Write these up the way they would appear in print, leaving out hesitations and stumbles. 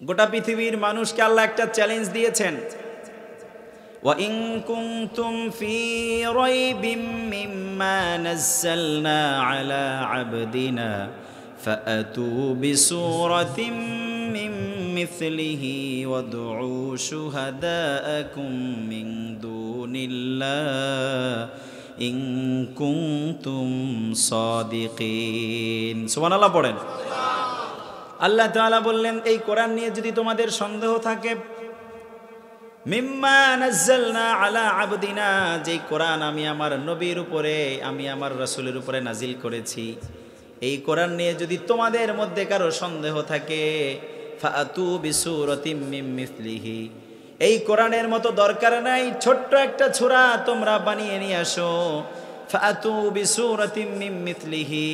গোটা পৃথিবীর মানুষকে আল্লাহ একটা চ্যালেঞ্জ দিয়েছেন, ওয়া ইন কুনতুম ফি রাইবিম মিম্মা নাযালনা আলা আবদিনা ফাআতু বিসূরাতিম মিন মিথলিহি ওয়াদউ শুহাদাআকুম মিন দুনিল্লাহ ইন কুনতুম সাদিকিন। সুবহানাল্লাহ পড়েন। আল্লাহ তাআলা বললেন, এই কোরআন নিয়ে যদি তোমাদের সন্দেহ থাকে, মিম্মা নাযালনা আলা আবদিনা, যেই কোরআন আমি আমার নবীর উপরে, আমি আমার রাসূলের উপরে নাজিল করেছি, এই কোরআন নিয়ে যদি তোমাদের মধ্যে কারো সন্দেহ থাকে, ফাআতু বিসূরাতিম মিন মিথলিহি, এই কোরআনের মতো দরকার নাই, ছোট্ট একটা সূরা তোমরা বানিয়ে নিয়ে আসো। ফাআতু বিসূরাতিম মিন মিথলিহি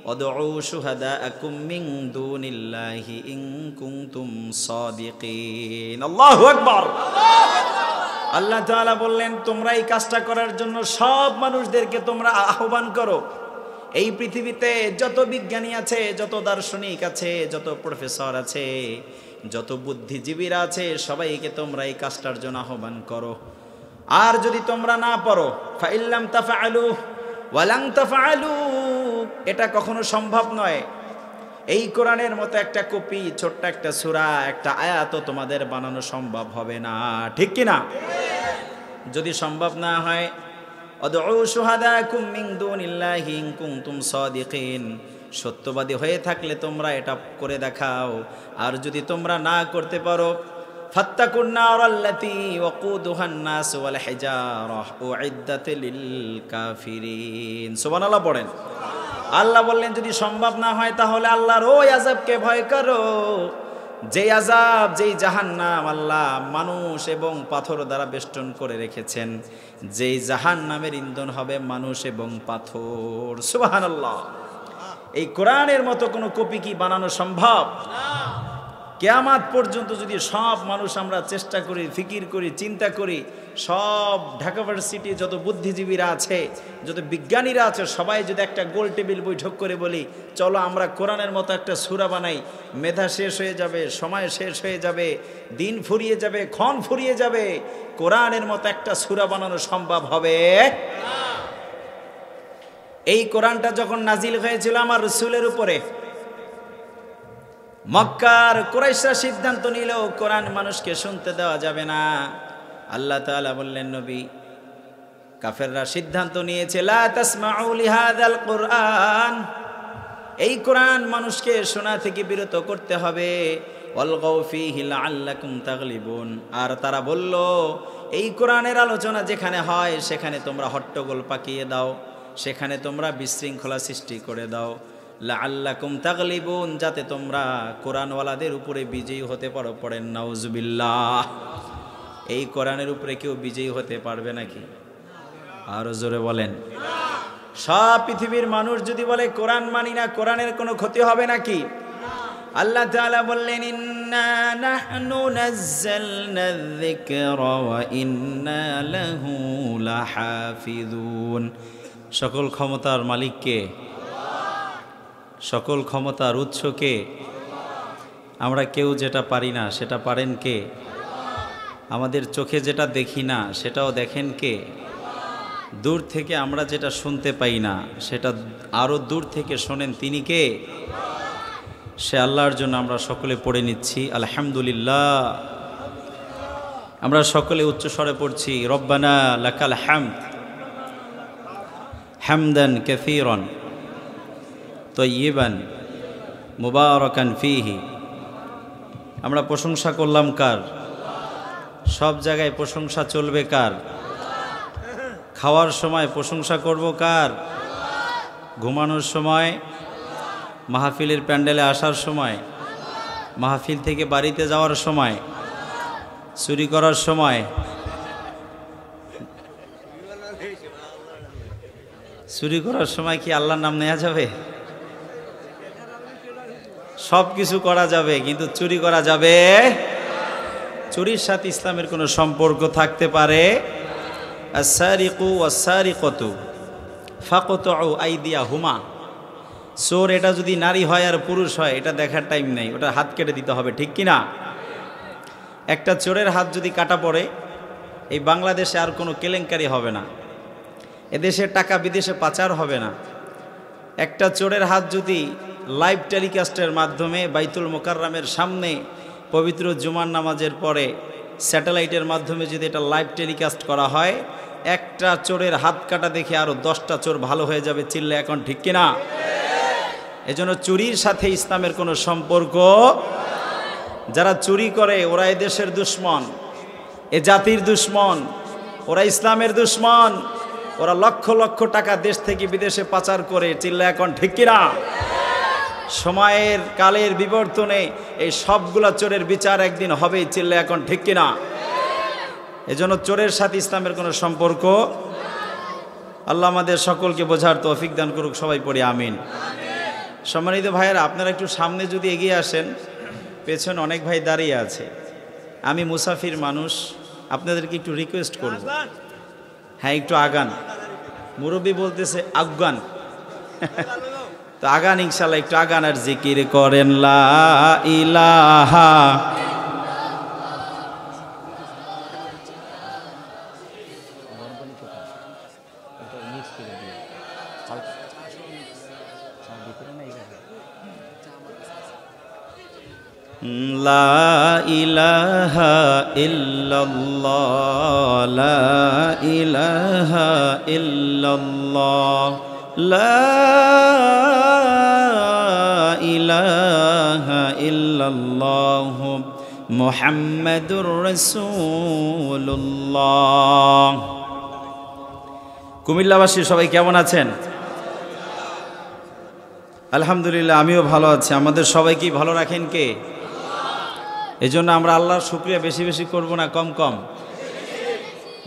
ওয়াদউ শুহাদাআকুম মিন দুনিল্লাহি ইন কুনতুম সাদিকিন। আল্লাহু আকবার। আল্লাহ তাআলা বললেন, তোমরা এই কাজটা করার জন্য সব মানুষদেরকে তোমরা আহ্বান করো। এই পৃথিবীতে যত বিজ্ঞানী আছে, যত দার্শনিক আছে, যত প্রফেসর আছে, যত বুদ্ধিজীবীরা আছে, সবাইকে তোমরা এই কাজটার জন্য আহ্বান করো। আর যদি তোমরা না পারো, ফাইল্লাম তাফআলু ওয়ালাং তাফআলু, এটা কখনো সম্ভব নয়। এই কোরআনের মতো একটা কপি, ছোট্ট একটা সূরা, একটা আয়াতও তোমাদের বানানো সম্ভব হবে না, ঠিক কি না? যদি সম্ভব না হয়, ওয়াদউ শুহাদাআকুম মিন দুনিল্লাহি ইন কুনতুম সাদিকিন, সত্যবাদী হয়ে থাকলে তোমরা এটা করে দেখাও। আর যদি তোমরা না করতে পারো, ফাত্তাকুন নারাল্লাতী ওয়াকুদুহান নাস ওয়াল হিজারাহ উইদ্দাত লিল কাফিরিন। সুবহানাল্লাহ পড়েন। আল্লাহ বললেন, যদি সম্ভব না হয় তাহলে আল্লাহর ওই আযাবকে ভয় করো, যেই আযাব, যেই জাহান্নাম আল্লাহ মানুষ এবং পাথর দ্বারা বেষ্টন করে রেখেছেন, যেই জাহান্নামের ইন্ধন হবে মানুষ এবং পাথর। সুবহানাল্লাহ। এই কোরআনের মতো কোনো কপি কি বানানো সম্ভব? কিয়ামত পর্যন্ত যদি সব মানুষ আমরা চেষ্টা করি, ফিকির করি, চিন্তা করি, সব ঢাকা ভার্সিটি যত বুদ্ধিজীবীরা আছে, যত বিজ্ঞানীরা আছে, সবাই যদি একটা গোল টেবিল বৈঠক করে বলি, চলো আমরা কোরআনের মতো একটা সূরা বানাই, মেধা শেষ হয়ে যাবে, সময় শেষ হয়ে যাবে, দিন ফুরিয়ে যাবে, ক্ষণ ফুরিয়ে যাবে, কোরআনের মতো একটা সূরা বানানো সম্ভব হবে? এই কোরআনটা যখন নাজিল হয়েছিল আমার রাসূলের উপরে, মক্কার কুরাইশরা সিদ্ধান্ত নিল কোরআন মানুষকে শুনতে দেওয়া যাবে না। আল্লাহ তাআলা বললেন, নবী, কাফেররা সিদ্ধান্ত নিয়েছে, লা তাসমাউ লিহাযাল কুরআন, এই কোরআন মানুষকে শোনা থেকে বিরত করতে হবে। ওয়ালগাউ ফীহি লাআল্লাকুম তাগলিবুন, আর তারা বলল, এই কোরআনের আলোচনা যেখানে হয় সেখানে তোমরা হট্টগোল পাকিয়ে দাও, সেখানে তোমরা বিশৃঙ্খলা সৃষ্টি করে দাও। লাআল্লাকুম তাগলিবুন, যাতে তোমরা কোরআনওয়ালাদের উপরে বিজয়ী হতে পারো। পড়েন নাউজুবিল্লাহ। এই কোরআনের উপরে কেউ বিজয়ী হতে পারবে নাকি? আরো জোরে বলেন। সব পৃথিবীর মানুষ যদি বলে কোরআন মানি না, কোরআনের কোনো ক্ষতি হবে নাকি? আল্লাহ তাআলা বললেন, ইন্না নাহনু নাযালনা যিকরা ওয়া ইন্না লাহু লাহাফিজুন। সকল ক্ষমতার মালিক কে? সকল ক্ষমতার উৎস কে? আমরা কেউ যেটা পারি না সেটা পারেন কে? আমাদের চোখে যেটা দেখি না সেটাও দেখেন কে? দূর থেকে আমরা যেটা শুনতে পাই না সেটা আরো দূর থেকে শোনেন তিনি কে? সে আল্লাহর জন্য আমরা সকলে পড়ে নিচ্ছি আলহামদুলিল্লাহ। আমরা সকলে উচ্চ স্বরে পড়ছি, রব্বানা লাকাল হামদ হামদান কাসীরান তাইয়িবান মুবারাকান ফীহি। আমরা প্রশংসা করলাম কার? সব জায়গায় প্রশংসা চলবে কার? খাওয়ার সময় প্রশংসা করব কার? ঘুমানোর সময়, মাহফিলের প্যান্ডেলে আসার সময়, মাহফিল থেকে বাড়িতে যাওয়ার সময়, চুরি করার সময়, চুরি করার সময় কি আল্লাহর নাম নেওয়া যাবে? সব কিছু করা যাবে, কিন্তু চুরি করা যাবে? চুরির সাথে ইসলামের কোনো সম্পর্ক থাকতে পারে? আস-সারিকু ওয়াস-সারিকাতু ফাকতাউ আইদিয়াহুমা। চোর এটা যদি নারী হয় আর পুরুষ হয় এটা দেখার টাইম নেই, ওটা হাত কেটে দিতে হবে, ঠিক কিনা? একটা চোরের হাত যদি কাটা পড়ে এই বাংলাদেশে আর কোনো কেলেঙ্কারি হবে না, এদেশের টাকা বিদেশে পাচার হবে না। একটা চোরের হাত যদি লাইভ টেলিকাস্টের মাধ্যমে বাইতুল মোকাররমের সামনে পবিত্র জুমার নামাজের পরে স্যাটেলাইটের মাধ্যমে যদি এটা লাইভ টেলিকাস্ট করা হয়, একটা চোরের হাত কাটা দেখে আরও 10টা চোর ভালো হয়ে যাবে। চিল্লা এখন ঠিক কিনা? এজন্য চুরির সাথে ইসলামের কোনো সম্পর্ক। যারা চুরি করে ওরা এ দেশের দুশ্মন, এ জাতির দুশ্মন, ওরা ইসলামের দুশ্মন। ওরা লক্ষ লক্ষ টাকা দেশ থেকে বিদেশে পাচার করে। চিল্লা এখন ঠিক কিনা? সময়ের কালের বিবর্তনে এই সবগুলা চোরের বিচার একদিন হবেই। চিল্লা এখন ঠিক কিনা? এজন্য চোরের সাথে ইসলামের কোনো সম্পর্ক। আল্লাহ আমাদের সকলকে বোঝার তৌফিক দান করুক। সবাই পড়ি আমিন। সম্মানিত ভাইয়েরা, আপনারা একটু সামনে যদি এগিয়ে আসেন, পেছনে অনেক ভাই দাঁড়িয়ে আছে। আমি মুসাফির মানুষ, আপনাদেরকে একটু রিকোয়েস্ট করব, হ্যাঁ একটু আগান। মুরব্বী বলতেছে আগান, তো আগান ইনশাল্লাহ, একটু আগান আর জিকির করেন লা ইলাহা। লা ইলাহা ইল্লাল্লাহ, লা ইলাহা ইল্লাল্লাহ, লা ইলাহা ইল্লাল্লাহ মুহাম্মাদুর রাসূলুল্লাহ। কুমিল্লাবাসী সবাই কেমন আছেন? আলহামদুলিল্লাহ, আমিও ভালো আছি। আমাদের সবাইকেই ভালো রাখেন কে? এজন্য আমরা আল্লাহর শুকরিয়া বেশি বেশি করব না কম কম?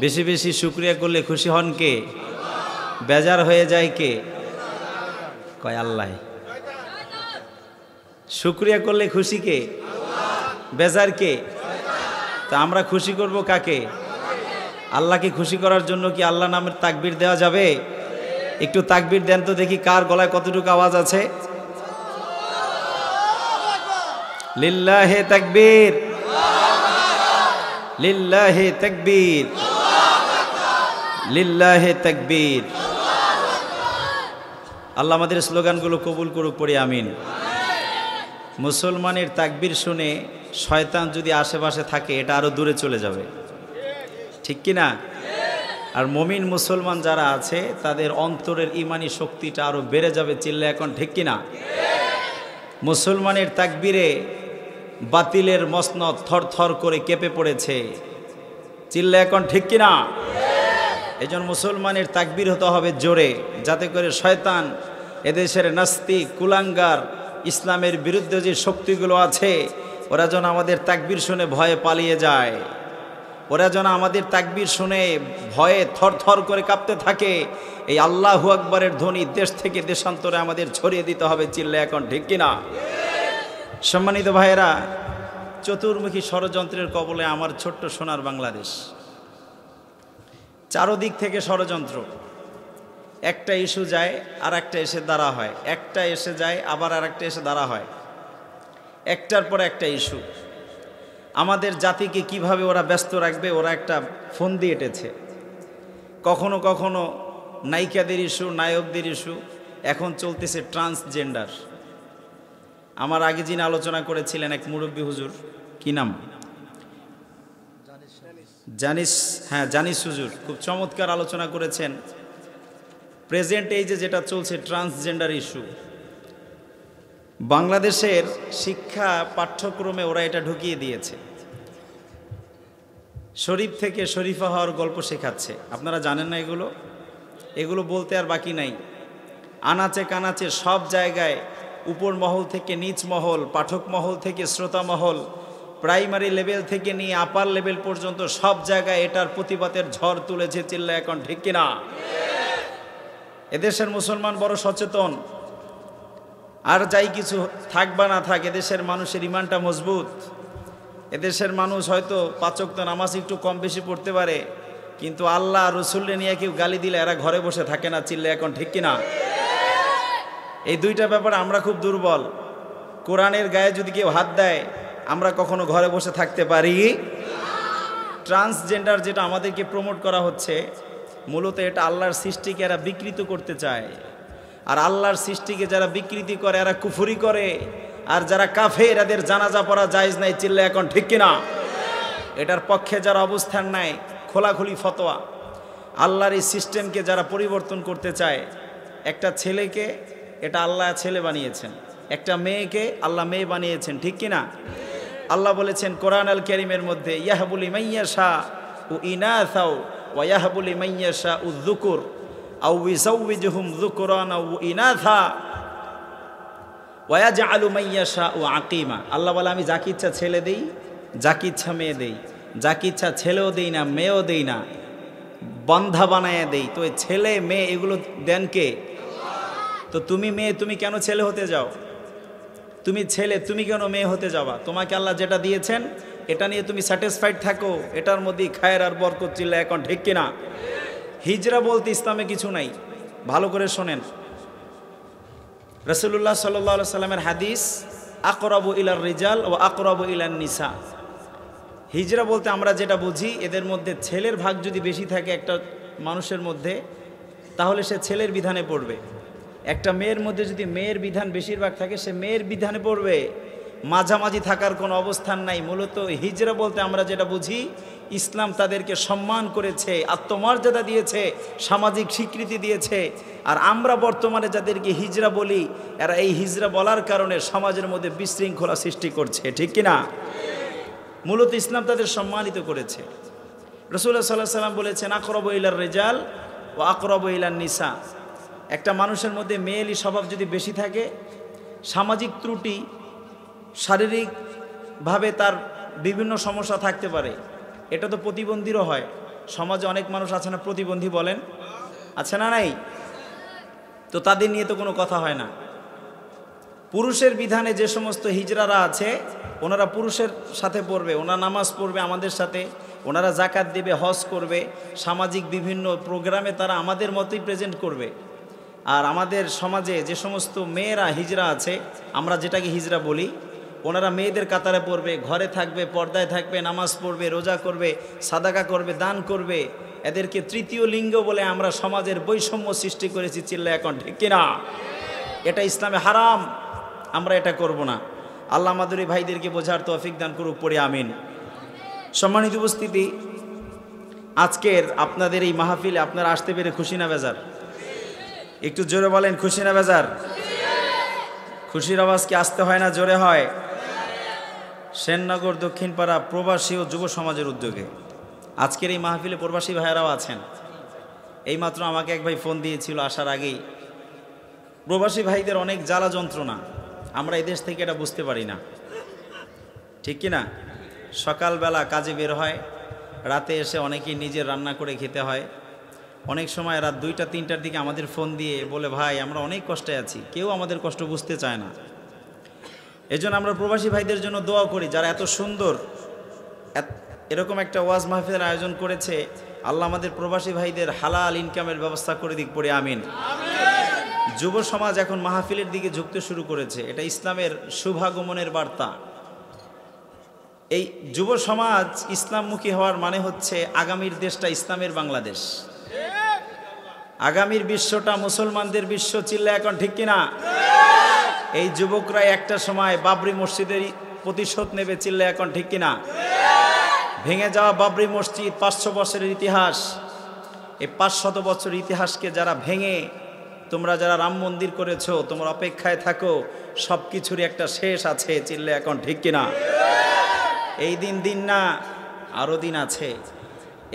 বেশি বেশি শুকরিয়া করলে খুশি হন কে? বেজার হয়ে যায় কে? কয় আল্লাহ। শুকরিয়া করলে খুশি কে? বেজার কে? তা আমরা খুশি করব কাকে? আল্লাহকে খুশি করার জন্য কি আল্লাহ নামের তাকবীর দেওয়া যাবে? একটু তাকবীর দেন তো দেখি, কার গলায় কতটুকু আওয়াজ আছে। লিল্লাহে তাকবীর, লিল্লাহে তাকবীর, লিল্লাহে তাকবীর। আল্লাহ আমাদের স্লোগানগুলো কবুল করুক, পড়ি আমিন। মুসলমানের তাকবীর শুনে শয়তান যদি আশেপাশে থাকে এটা আরো দূরে চলে যাবে, ঠিক কি না? আর মুমিন মুসলমান যারা আছে তাদের অন্তরের ঈমানি শক্তিটা আরো বেড়ে যাবে। চিল্লা এখন ঠিক কি না? মুসলমানের তাকবীরে বাতিলের মসনদ থরথর করে কেঁপে পড়েছে। চিল্লা এখন ঠিক কি না? এজন্য মুসলমানের তাকবীর হতে হবে জোরে, যাতে করে শয়তান, এদেশের নাস্তিক কুলাঙ্গার, ইসলামের বিরুদ্ধে যে শক্তিগুলো আছে ওরা যেন আমাদের তাকবীর শুনে ভয়ে পালিয়ে যায়। ওরা যেন আমাদের তাকবীর শুনে ভয়ে থরথর করে কাঁপতে থাকে। এই আল্লাহু আকবরের ধ্বনি দেশ থেকে দেশান্তরে আমাদের ছড়িয়ে দিতে হবে। চিল্লা এখন ঠিক কিনা? সম্মানিত ভাইয়েরা, চতুর্মুখী ষড়যন্ত্রের কবলে আমার ছোট্ট সোনার বাংলাদেশ। চারদিক থেকে ষড়যন্ত্র। একটা ইস্যু যায় আর একটা এসে দাঁড়া হয়, একটা এসে যায় আবার আর একটা এসে দাঁড়া হয়, একটার পর একটা ইস্যু। আমাদের জাতিকে কিভাবে ওরা ব্যস্ত রাখবে ওরা একটা ফন্দি এঁটেছে। কখনো কখনো নায়িকাদের ইস্যু, নায়কদের ইস্যু, এখন চলতেছে ট্রান্সজেন্ডার। আমার আগে যিনি আলোচনা করেছিলেন এক মুরব্বী হুজুর, কি নাম? জানিস, হ্যাঁ জানিস হুজুর, খুব চমৎকার আলোচনা করেছেন। প্রেজেন্ট এই যেটা চলছে ট্রান্সজেন্ডার ইস্যু, বাংলাদেশের শিক্ষা পাঠ্যক্রমে ওরা এটা ঢুকিয়ে দিয়েছে। শরীফ থেকে শরীফা হওয়ার গল্প শেখাচ্ছে। আপনারা জানেন না এগুলো? এগুলো বলতে আর বাকি নাই। আনাচে কানাচে সব জায়গায়, উপর মহল থেকে নিচ মহল, পাঠক মহল থেকে শ্রোতা মহল, প্রাইমারি লেভেল থেকে নিয়ে আপার লেভেল পর্যন্ত সব জায়গায় এটার প্রতিবাদের ঝড় তুলেছে। চিল্লা এখন ঠিক কিনা? এদেশের মুসলমান বড় সচেতন। আর যাই কিছু থাক বা না থাক, এদেশের মানুষের ইমানটা মজবুত। এদেশের মানুষ হয়তো 5 ওয়াক্ত নামাজ একটু কম বেশি পড়তে পারে, কিন্তু আল্লাহ রসুলকে নিয়ে কেউ গালি দিলে এরা ঘরে বসে থাকে না। চিল্লা এখন ঠিক কিনা? এই দুইটা ব্যাপারে আমরা খুব দুর্বল। কোরআনের গায়ে যদি কেউ হাত দেয় আমরা কখনো ঘরে বসে থাকতে পারি? ট্রান্সজেন্ডার যেটা আমাদেরকে প্রমোট করা হচ্ছে, মূলত এটা আল্লাহর সৃষ্টিকে এরা বিকৃত করতে চায়। আর আল্লাহর সৃষ্টিকে যারা বিকৃতি করে এরা কুফরি করে, আর যারা কাফের এদের জানাজা পড়া জায়েজ নাই। চিল্লা এখন ঠিক কিনা? এটার পক্ষে যারা অবস্থান নেয়, খোলাখুলি ফতোয়া। আল্লাহর এই সিস্টেমকে যারা পরিবর্তন করতে চায়, একটা ছেলেকে এটা আল্লাহ ছেলে বানিয়েছেন, একটা মেয়েকে আল্লাহ মেয়ে বানিয়েছেন, ঠিক কিনা? আল্লাহ বলেছেন কোরআন আল কারীমের মধ্যে, ইয়াহবুলি মাইয়াশা ও ইনাসাও ওয়া ইয়াহবুলি মাইয়াশা উযযুকুর আও ইউযাউযুহুম যুকরান আও ইনাসা ওয়া ইয়াজআলু মাইয়াশা ও আকিমা। আল্লাহ বলে আমি যাকে ইচ্ছা ছেলে দেই, যাকে ইচ্ছা মেয়ে দেই, যাকে ইচ্ছা ছেলেও দেই না মেয়েও দেই না, বন্ধা বানায় দেই। তো এই ছেলে মেয়ে এগুলো দেন কে? তো তুমি মেয়ে, তুমি কেন ছেলে হতে যাও? তুমি ছেলে, তুমি কেন মেয়ে হতে যাবা? তোমাকে আল্লাহ যেটা দিয়েছেন এটা নিয়ে তুমি স্যাটিসফাইড থাকো, এটার মধ্যেই খায়ের আর বরকত। চিল্লা এখন ঠিক কিনা? হিজরা বলতে ইসলামে কিছু নাই, ভালো করে শোনেন। রাসূলুল্লাহ সাল্লাল্লাহু আলাইহি সাল্লামের হাদিস, আকরাবু ইলার রিজাল ওয়া আকরাবু ইলান নিসা। হিজরা বলতে আমরা যেটা বুঝি, এদের মধ্যে ছেলের ভাগ যদি বেশি থাকে একটা মানুষের মধ্যে, তাহলে সে ছেলের বিধানে পড়বে। একটা মেয়ের মধ্যে যদি মেয়ের বিধান বেশিরভাগ থাকে, সে মেয়ের বিধানে পড়বে। মাঝামাঝি থাকার কোনো অবস্থান নাই। মূলত হিজরা বলতে আমরা যেটা বুঝি, ইসলাম তাদেরকে সম্মান করেছে, আত্মমর্যাদা দিয়েছে, সামাজিক স্বীকৃতি দিয়েছে। আর আমরা বর্তমানে যাদেরকে হিজরা বলি, এরা এই হিজরা বলার কারণে সমাজের মধ্যে বিশৃঙ্খলা সৃষ্টি করছে, ঠিক কিনা? মূলত ইসলাম তাদের সম্মানিত করেছে। রাসূলুল্লাহ সাল্লাল্লাহু আলাইহি সাল্লাম বলেছেন, আকরাবু ইলার রিজাল ওয়া আকরাবু ইলান নিসা। একটা মানুষের মধ্যে মেয়েলি স্বভাব যদি বেশি থাকে, সামাজিক ত্রুটি, শারীরিকভাবে তার বিভিন্ন সমস্যা থাকতে পারে। এটা তো প্রতিবন্ধীরও হয়। সমাজে অনেক মানুষ আছে না প্রতিবন্ধী বলেন, আছে না নাই? তো তাদের নিয়ে তো কোনো কথা হয় না। পুরুষের বিধানে যে সমস্ত হিজড়ারা আছে, ওনারা পুরুষের সাথে পড়বে, ওনারা নামাজ পড়বে আমাদের সাথে, ওনারা যাকাত দেবে, হজ করবে, সামাজিক বিভিন্ন প্রোগ্রামে তারা আমাদের মতোই প্রেজেন্ট করবে। আর আমাদের সমাজে যে সমস্ত মেয়েরা হিজড়া আছে, আমরা যেটাকে হিজড়া বলি, ওনারা মেয়েদের কাতারে পড়বে, ঘরে থাকবে, পর্দায় থাকবে, নামাজ পড়বে, রোজা করবে, সাদাকা করবে, দান করবে। এদেরকে তৃতীয় লিঙ্গ বলে আমরা সমাজের বৈষম্য সৃষ্টি করেছি। চিল্লা এখন ঠিক কিনা? এটা ইসলামে হারাম, আমরা এটা করব না। আল্লাহ আমাদের এই ভাইদেরকে বোঝার তৌফিক দান করুক, পড়ে আমিন। সম্মানিত উপস্থিতি, আজকের আপনাদের এই মাহফিলে আপনারা আসতে পেরে খুশি না বেজার? একটু জোরে বলেন, খুশি না বেজার? খুশির আওয়াজ কি আসতে হয় না জোরে হয়? সেননগর দক্ষিণপাড়া প্রবাসী ও যুব সমাজের উদ্যোগে আজকের এই মাহফিলে প্রবাসী ভাইয়েরাও আছেন। এইমাত্র আমাকে এক ভাই ফোন দিয়েছিল আসার আগেই। প্রবাসী ভাইদের অনেক জ্বালা যন্ত্রণা, আমরা এই দেশ থেকে এটা বুঝতে পারি না, ঠিক কি না? সকালবেলা কাজে বের হয়, রাতে এসে অনেকেই নিজের রান্না করে খেতে হয়। অনেক সময় রাত 2টা-3টার দিকে আমাদের ফোন দিয়ে বলে, ভাই আমরা অনেক কষ্টে আছি, কেউ আমাদের কষ্ট বুঝতে চায় না। এজন্য আমরা প্রবাসী ভাইদের জন্য দোয়া করি, যারা এত সুন্দর এরকম একটা ওয়াজ মাহফিলের আয়োজন করেছে। আল্লাহ আমাদের প্রবাসী ভাইদের হালাল ইনকামের ব্যবস্থা করে দিক, পড়ে আমিন। যুব সমাজ এখন মাহফিলের দিকে ঝুঁকতে শুরু করেছে, এটা ইসলামের শুভাগমনের বার্তা। এই যুব সমাজ ইসলামমুখী হওয়ার মানে হচ্ছে আগামীর দেশটা ইসলামের বাংলাদেশ, আগামীর বিশ্বটা মুসলমানদের বিশ্ব। চিল্লা এখন ঠিক কিনা? এই যুবকরা একটা সময় বাবরি মসজিদের প্রতিশোধ নেবে। চিল্লা এখন ঠিক কিনা? ভেঙে যাওয়া বাবরি মসজিদ 500 বছরের ইতিহাস। এই 500 বছরের ইতিহাসকে যারা ভেঙে, তোমরা যারা রাম মন্দির করেছো, তোমরা অপেক্ষায় থাকো, সব কিছুরই একটা শেষ আছে। চিল্লা এখন ঠিক কিনা? এই দিন না, আরো দিন আছে।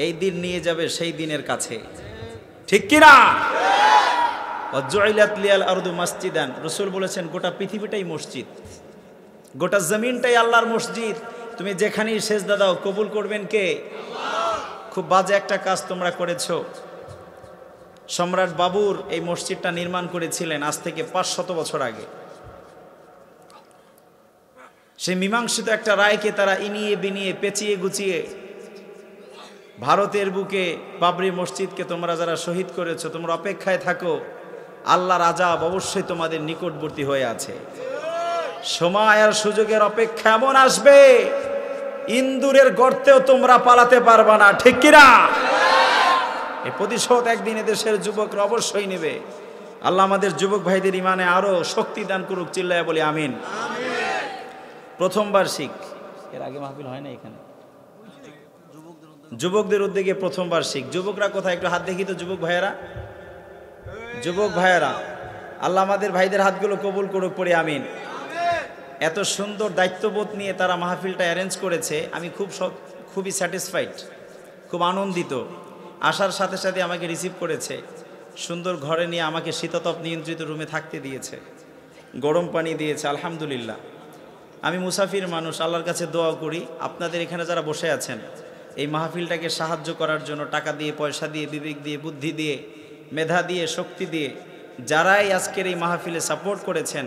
এই দিন নিয়ে যাবে সেই দিনের কাছে, ঠিক কিনা? ওয়াজুইলাত লিয়াল আরদু মাসজিদান, রাসূল বলেছেন গোটা পৃথিবীটাই মসজিদ, গোটা জমিনটাই আল্লাহর মসজিদ। তুমি যেখানেই সেজদা দাও, কবুল করবেন কে? আল্লাহ। খুব বাজে একটা কাজ তোমরা করেছো। সম্রাট বাবুর এই মসজিদটা নির্মাণ করেছিলেন আজ থেকে 500 বছর আগে। সেই মীমাংসিত একটা রায়কে তারা ইনিয়ে বিনিয়ে, পেঁচিয়ে গুছিয়ে, ভারতের বুকে বাবরি মসজিদকে তোমরা যারা শহীদ করেছো, তোমরা অপেক্ষায় থাকো, আল্লাহর আযাব অবশ্যই তোমাদের নিকটবর্তী হয়ে আছে। সময় আর সুযোগের অপেক্ষা এমন আসবে, ইন্দুরের গর্তেও তোমরা পালাতে পারবা না, ঠিক কিনা? এই প্রতিশোধ একদিন এদেশের যুবকরা অবশ্যই নেবে। আল্লাহ আমাদের যুবক ভাইদের ইমানে আরো শক্তি দান করুক, চিল্লায় বলি আমিন। প্রথম বার্ষিক, এর আগে মাহফিল হয় না এখানে, যুবকদের উদ্যোগে প্রথম বার্ষিক। যুবকরা কোথায়, একটু হাত দেখি তো যুবক ভাইয়েরা। যুবক ভাইয়েরা, আল্লাহ আমাদের ভাইদের হাতগুলো কবুল করুক, পড়ে আমিন। এত সুন্দর দায়িত্ববোধ নিয়ে তারা মাহফিলটা অ্যারেঞ্জ করেছে, আমি খুবই স্যাটিসফাইড, খুব আনন্দিত। আসার সাথে সাথে আমাকে রিসিভ করেছে, সুন্দর ঘরে নিয়ে আমাকে শীততাপ নিয়ন্ত্রিত রুমে থাকতে দিয়েছে, গরম পানি দিয়েছে, আলহামদুলিল্লাহ। আমি মুসাফির মানুষ, আল্লাহর কাছে দোয়া করি আপনাদের এখানে যারা বসে আছেন এই মাহফিলটাকে সাহায্য করার জন্য, টাকা দিয়ে, পয়সা দিয়ে, বিবেক দিয়ে, বুদ্ধি দিয়ে, মেধা দিয়ে, শক্তি দিয়ে, যারাই আজকের এই মাহফিলে সাপোর্ট করেছেন,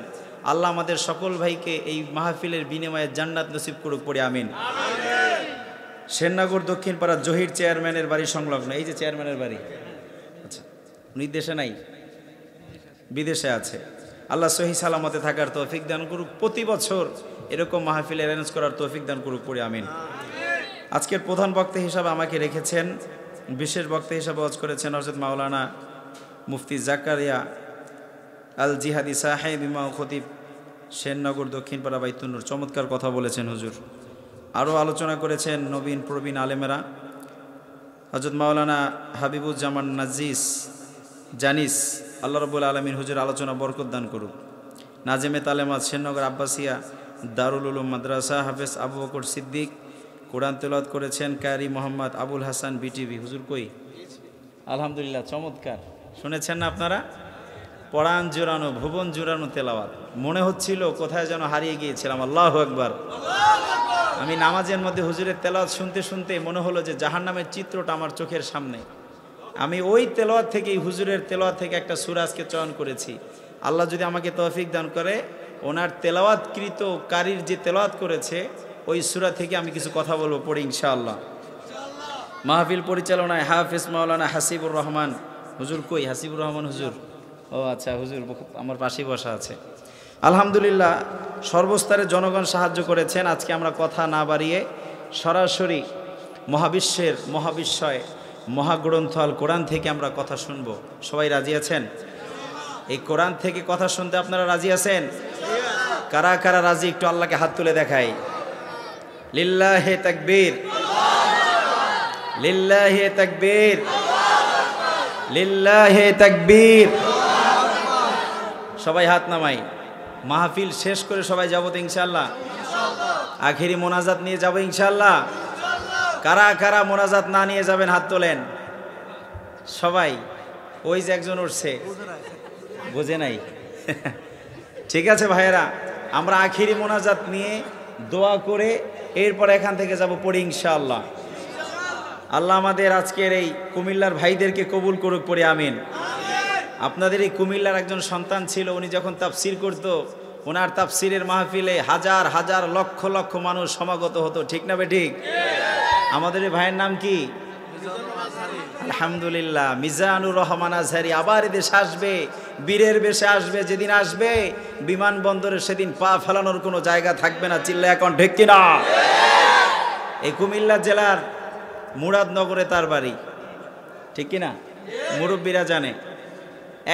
আল্লাহ আমাদের সকল ভাইকে এই মাহফিলের বিনিময়ে জান্নাত নসিব করুক, পড়ে আমিন। সেননগর দক্ষিণপাড়া জহির চেয়ারম্যানের বাড়ি সংলগ্ন, এই যে চেয়ারম্যানের বাড়ি, আচ্ছা উনি দেশে নাই, বিদেশে আছে। আল্লাহ সহি সালামতে থাকার তৌফিক দান করুক, প্রতি বছর এরকম মাহফিল অ্যারেঞ্জ করার তৌফিক দান করুক, পড়ে আমিন। আজকের প্রধান বক্তা হিসাবে আমাকে রেখেছেন, বিশেষ বক্তা হিসাবে ওয়াজ করেছেন হযরত মাওলানা মুফতি জাকারিয়া আল জিহাদি সাহেব ইমাম খতিব, সেননগর দক্ষিণপাড়া বাইতুন্নুর। চমৎকার কথা বলেছেন হুজুর। আরও আলোচনা করেছেন নবীন প্রবীণ আলেমেরা, হযরত মাওলানা হাবিবুজ্জামান জানিস, আল্লাহ রাব্বুল আলামিন হুজুর আলোচনা বরকত দান করুক। নাজেমে তালেমাত সেননগর আব্বাসিয়া দারুল উলুম মাদ্রাসা, হাফেজ আবু বকর সিদ্দিক, কোরআন তেলাওয়াত করেছেন কারি মোহাম্মদ আবুল হাসান বিটিভি। হুজুর কই? আলহামদুলিল্লাহ, চমৎকার শুনেছেন না আপনারা? পরাণ জোরানো, ভুবন জোরানো তেলাওয়াত, মনে হচ্ছিল কোথায় যেন হারিয়ে গিয়েছিলাম। আল্লাহু আকবার। আমি নামাজের মধ্যে হুজুরের তেলাওয়াত শুনতে শুনতে মনে হলো যে জাহান্নামের চিত্রটা আমার চোখের সামনে। আমি ওই তেলাওয়াত থেকেই, হুজুরের তেলাওয়াত থেকে একটা সূরা আজকে চয়ন করেছি। আল্লাহ যদি আমাকে তৌফিক দান করে, ওনার তেলাওয়াতকৃত কারীর যে তেলাওয়াত করেছে ওই সূরা থেকে আমি কিছু কথা বলবো, পড়ি ইনশাআল্লাহ। মাহফিল পরিচালনায় হাফেজ মাওলানা হাসিবুর রহমান। হুজুর কই? হাসিবুর রহমান হুজুর? ও আচ্ছা, হুজুর আমার পাশেই বসা আছে। আলহামদুলিল্লাহ, সর্বস্তরের জনগণ সাহায্য করেছেন। আজকে আমরা কথা না বাড়িয়ে সরাসরি মহাবিশ্বের মহাবিশ্বয় মহাগ্রন্থ আল কোরআন থেকে আমরা কথা শুনব। সবাই রাজি আছেন? এই কোরআন থেকে কথা শুনতে আপনারা রাজি আছেন? কারা কারা রাজি একটু আল্লাহকে হাত তুলে দেখাই। লিল্লাহে তাকবীর, লিল্লাহে তাকবীর, লিল্লাহে তাকবীর। সবাই হাত নামাই। মাহফিল শেষ করে সবাই যাবো তো ইনশাআল্লাহ? আখেরি মোনাজাত নিয়ে যাবো ইনশাআল্লাহ? কারা কারা মোনাজাত না নিয়ে যাবেন হাত তোলেন। সবাই? ওই যে একজন উঠছে, বোঝে নাই। ঠিক আছে ভাইয়েরা, আমরা আখেরি মোনাজাত নিয়ে দোয়া করে এরপর এখান থেকে যাব, পড়ি ইনশাআল্লাহ। আল্লাহ আমাদের আজকের এই কুমিল্লার ভাইদেরকে কবুল করুক, পড়ি আমিন। আপনাদের এই কুমিল্লার একজন সন্তান ছিল, উনি যখন তাফসির করত, ওনার তাফসিরের মাহফিলে হাজার হাজার লক্ষ লক্ষ মানুষ সমাগত হতো, ঠিক না বেঠিক? আমাদের এই ভাইয়ের নাম কি? আলহামদুলিল্লাহ, মিজানুর রহমান আজহারি। আবার এদেশে আসবে, বীরের বেশে আসবে। যেদিন আসবে বিমানবন্দরে সেদিন পা ফেলানোর কোনো জায়গা থাকবে না। চিল্লা এখন ঠিক কিনা? এই কুমিল্লা জেলার মুরাদনগরে তার বাড়ি, ঠিক কিনা? মুরব্বীরা জানে।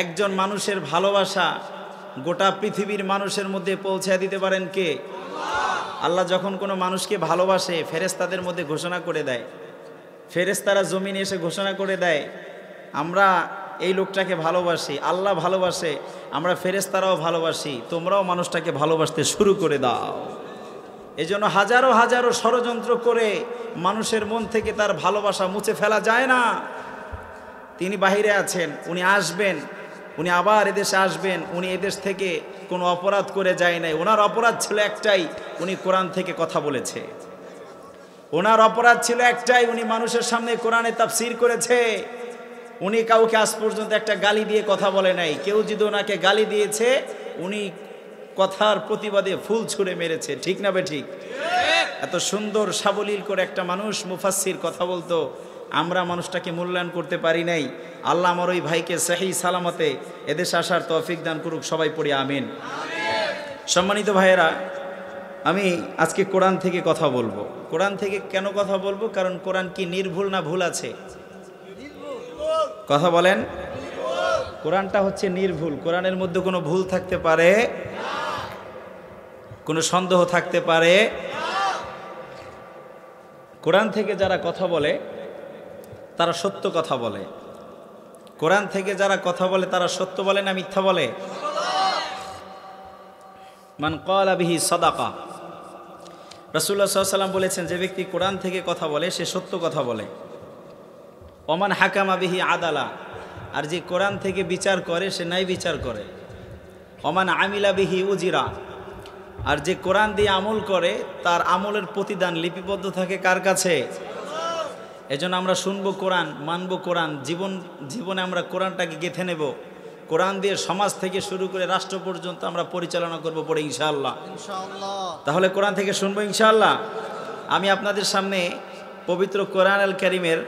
একজন মানুষের ভালোবাসা গোটা পৃথিবীর মানুষের মধ্যে পৌঁছে দিতে পারেন কে? আল্লাহ যখন কোনো মানুষকে ভালোবাসে, ফেরেশতাদের মধ্যে ঘোষণা করে দেয়। ফেরেশতারা জমিনে এসে ঘোষণা করে দেয়, আমরা এই লোকটাকে ভালোবাসি। আল্লাহ ভালোবাসে, আমরা ফেরেশতারাও ভালোবাসি, তোমরাও মানুষটাকে ভালোবাসতে শুরু করে দাও। এজন্য হাজারো হাজারো ষড়যন্ত্র করে মানুষের মন থেকে তার ভালোবাসা মুছে ফেলা যায় না। তিনি বাহিরে আছেন, উনি আসবেন, উনি আবার এদেশে আসবেন। উনি এদেশ থেকে কোনো অপরাধ করে যায় নাই। ওনার অপরাধ ছিল একটাই, উনি কোরআন থেকে কথা বলেছে। ওনার অপরাধ ছিল একটাই, উনি মানুষের সামনে কোরআনে তাফসীর করেছে। উনি কাউকে আজ পর্যন্ত একটা গালি দিয়ে কথা বলে নাই। কেউ যদি ওনাকে গালি দিয়েছে, উনি কথার প্রতিবাদে ফুল ছুঁড়ে মেরেছে, ঠিক না বেঠিক? এত সুন্দর সাবলীল করে একটা মানুষ মুফাসসির কথা বলতো, আমরা মানুষটাকে মূল্যায়ন করতে পারি নাই। আল্লাহ আমার ওই ভাইকে সহি সালামতে এদেশে আসার তৌফিক দান করুক, সবাই পড়ি আমিন। সম্মানিত ভাইয়েরা, আমি আজকে কোরআন থেকে কথা বলবো। কোরআন থেকে কেন কথা বলবো? কারণ কোরআন কি নির্ভুল না ভুল আছে? কথা বলেন। কোরআনটা হচ্ছে নির্ভুল। কোরআনের মধ্যে কোনো ভুল থাকতে পারে, কোনো সন্দেহ থাকতে পারে। কোরআন থেকে যারা কথা বলে তারা সত্য কথা বলে। কোরআন থেকে যারা কথা বলে তারা সত্য বলে না মিথ্যা বলে? মান ক্বালা বিহি সাদাকা। রাসূলুল্লাহ সাল্লাল্লাহু আলাইহি ওয়াসাল্লাম বলেছেন, যে ব্যক্তি কোরআন থেকে কথা বলে সে সত্য কথা বলে। ওমান হাকামা বিহি আদালা। আর যে কোরআন থেকে বিচার করে সে ন্যায় বিচার করে। ওমান আমিলা বিহি উজিরা। আর যে কোরআন দিয়ে আমল করে তার আমলের প্রতিদান লিপিবদ্ধ থাকে কার কাছে? এজন্য আমরা শুনবো কোরআন, মানবো কোরআন, জীবনে আমরা কোরআনটাকে গেঁথে নেব। কোরআন দিয়ে সমাজ থেকে শুরু করে রাষ্ট্র পর্যন্ত আমরা পরিচালনা করবো পড়ে ইনশাআল্লাহ। তাহলে কোরআন থেকে শুনবো ইনশাআল্লাহ। আমি আপনাদের সামনে পবিত্র কোরআন আল কারীমের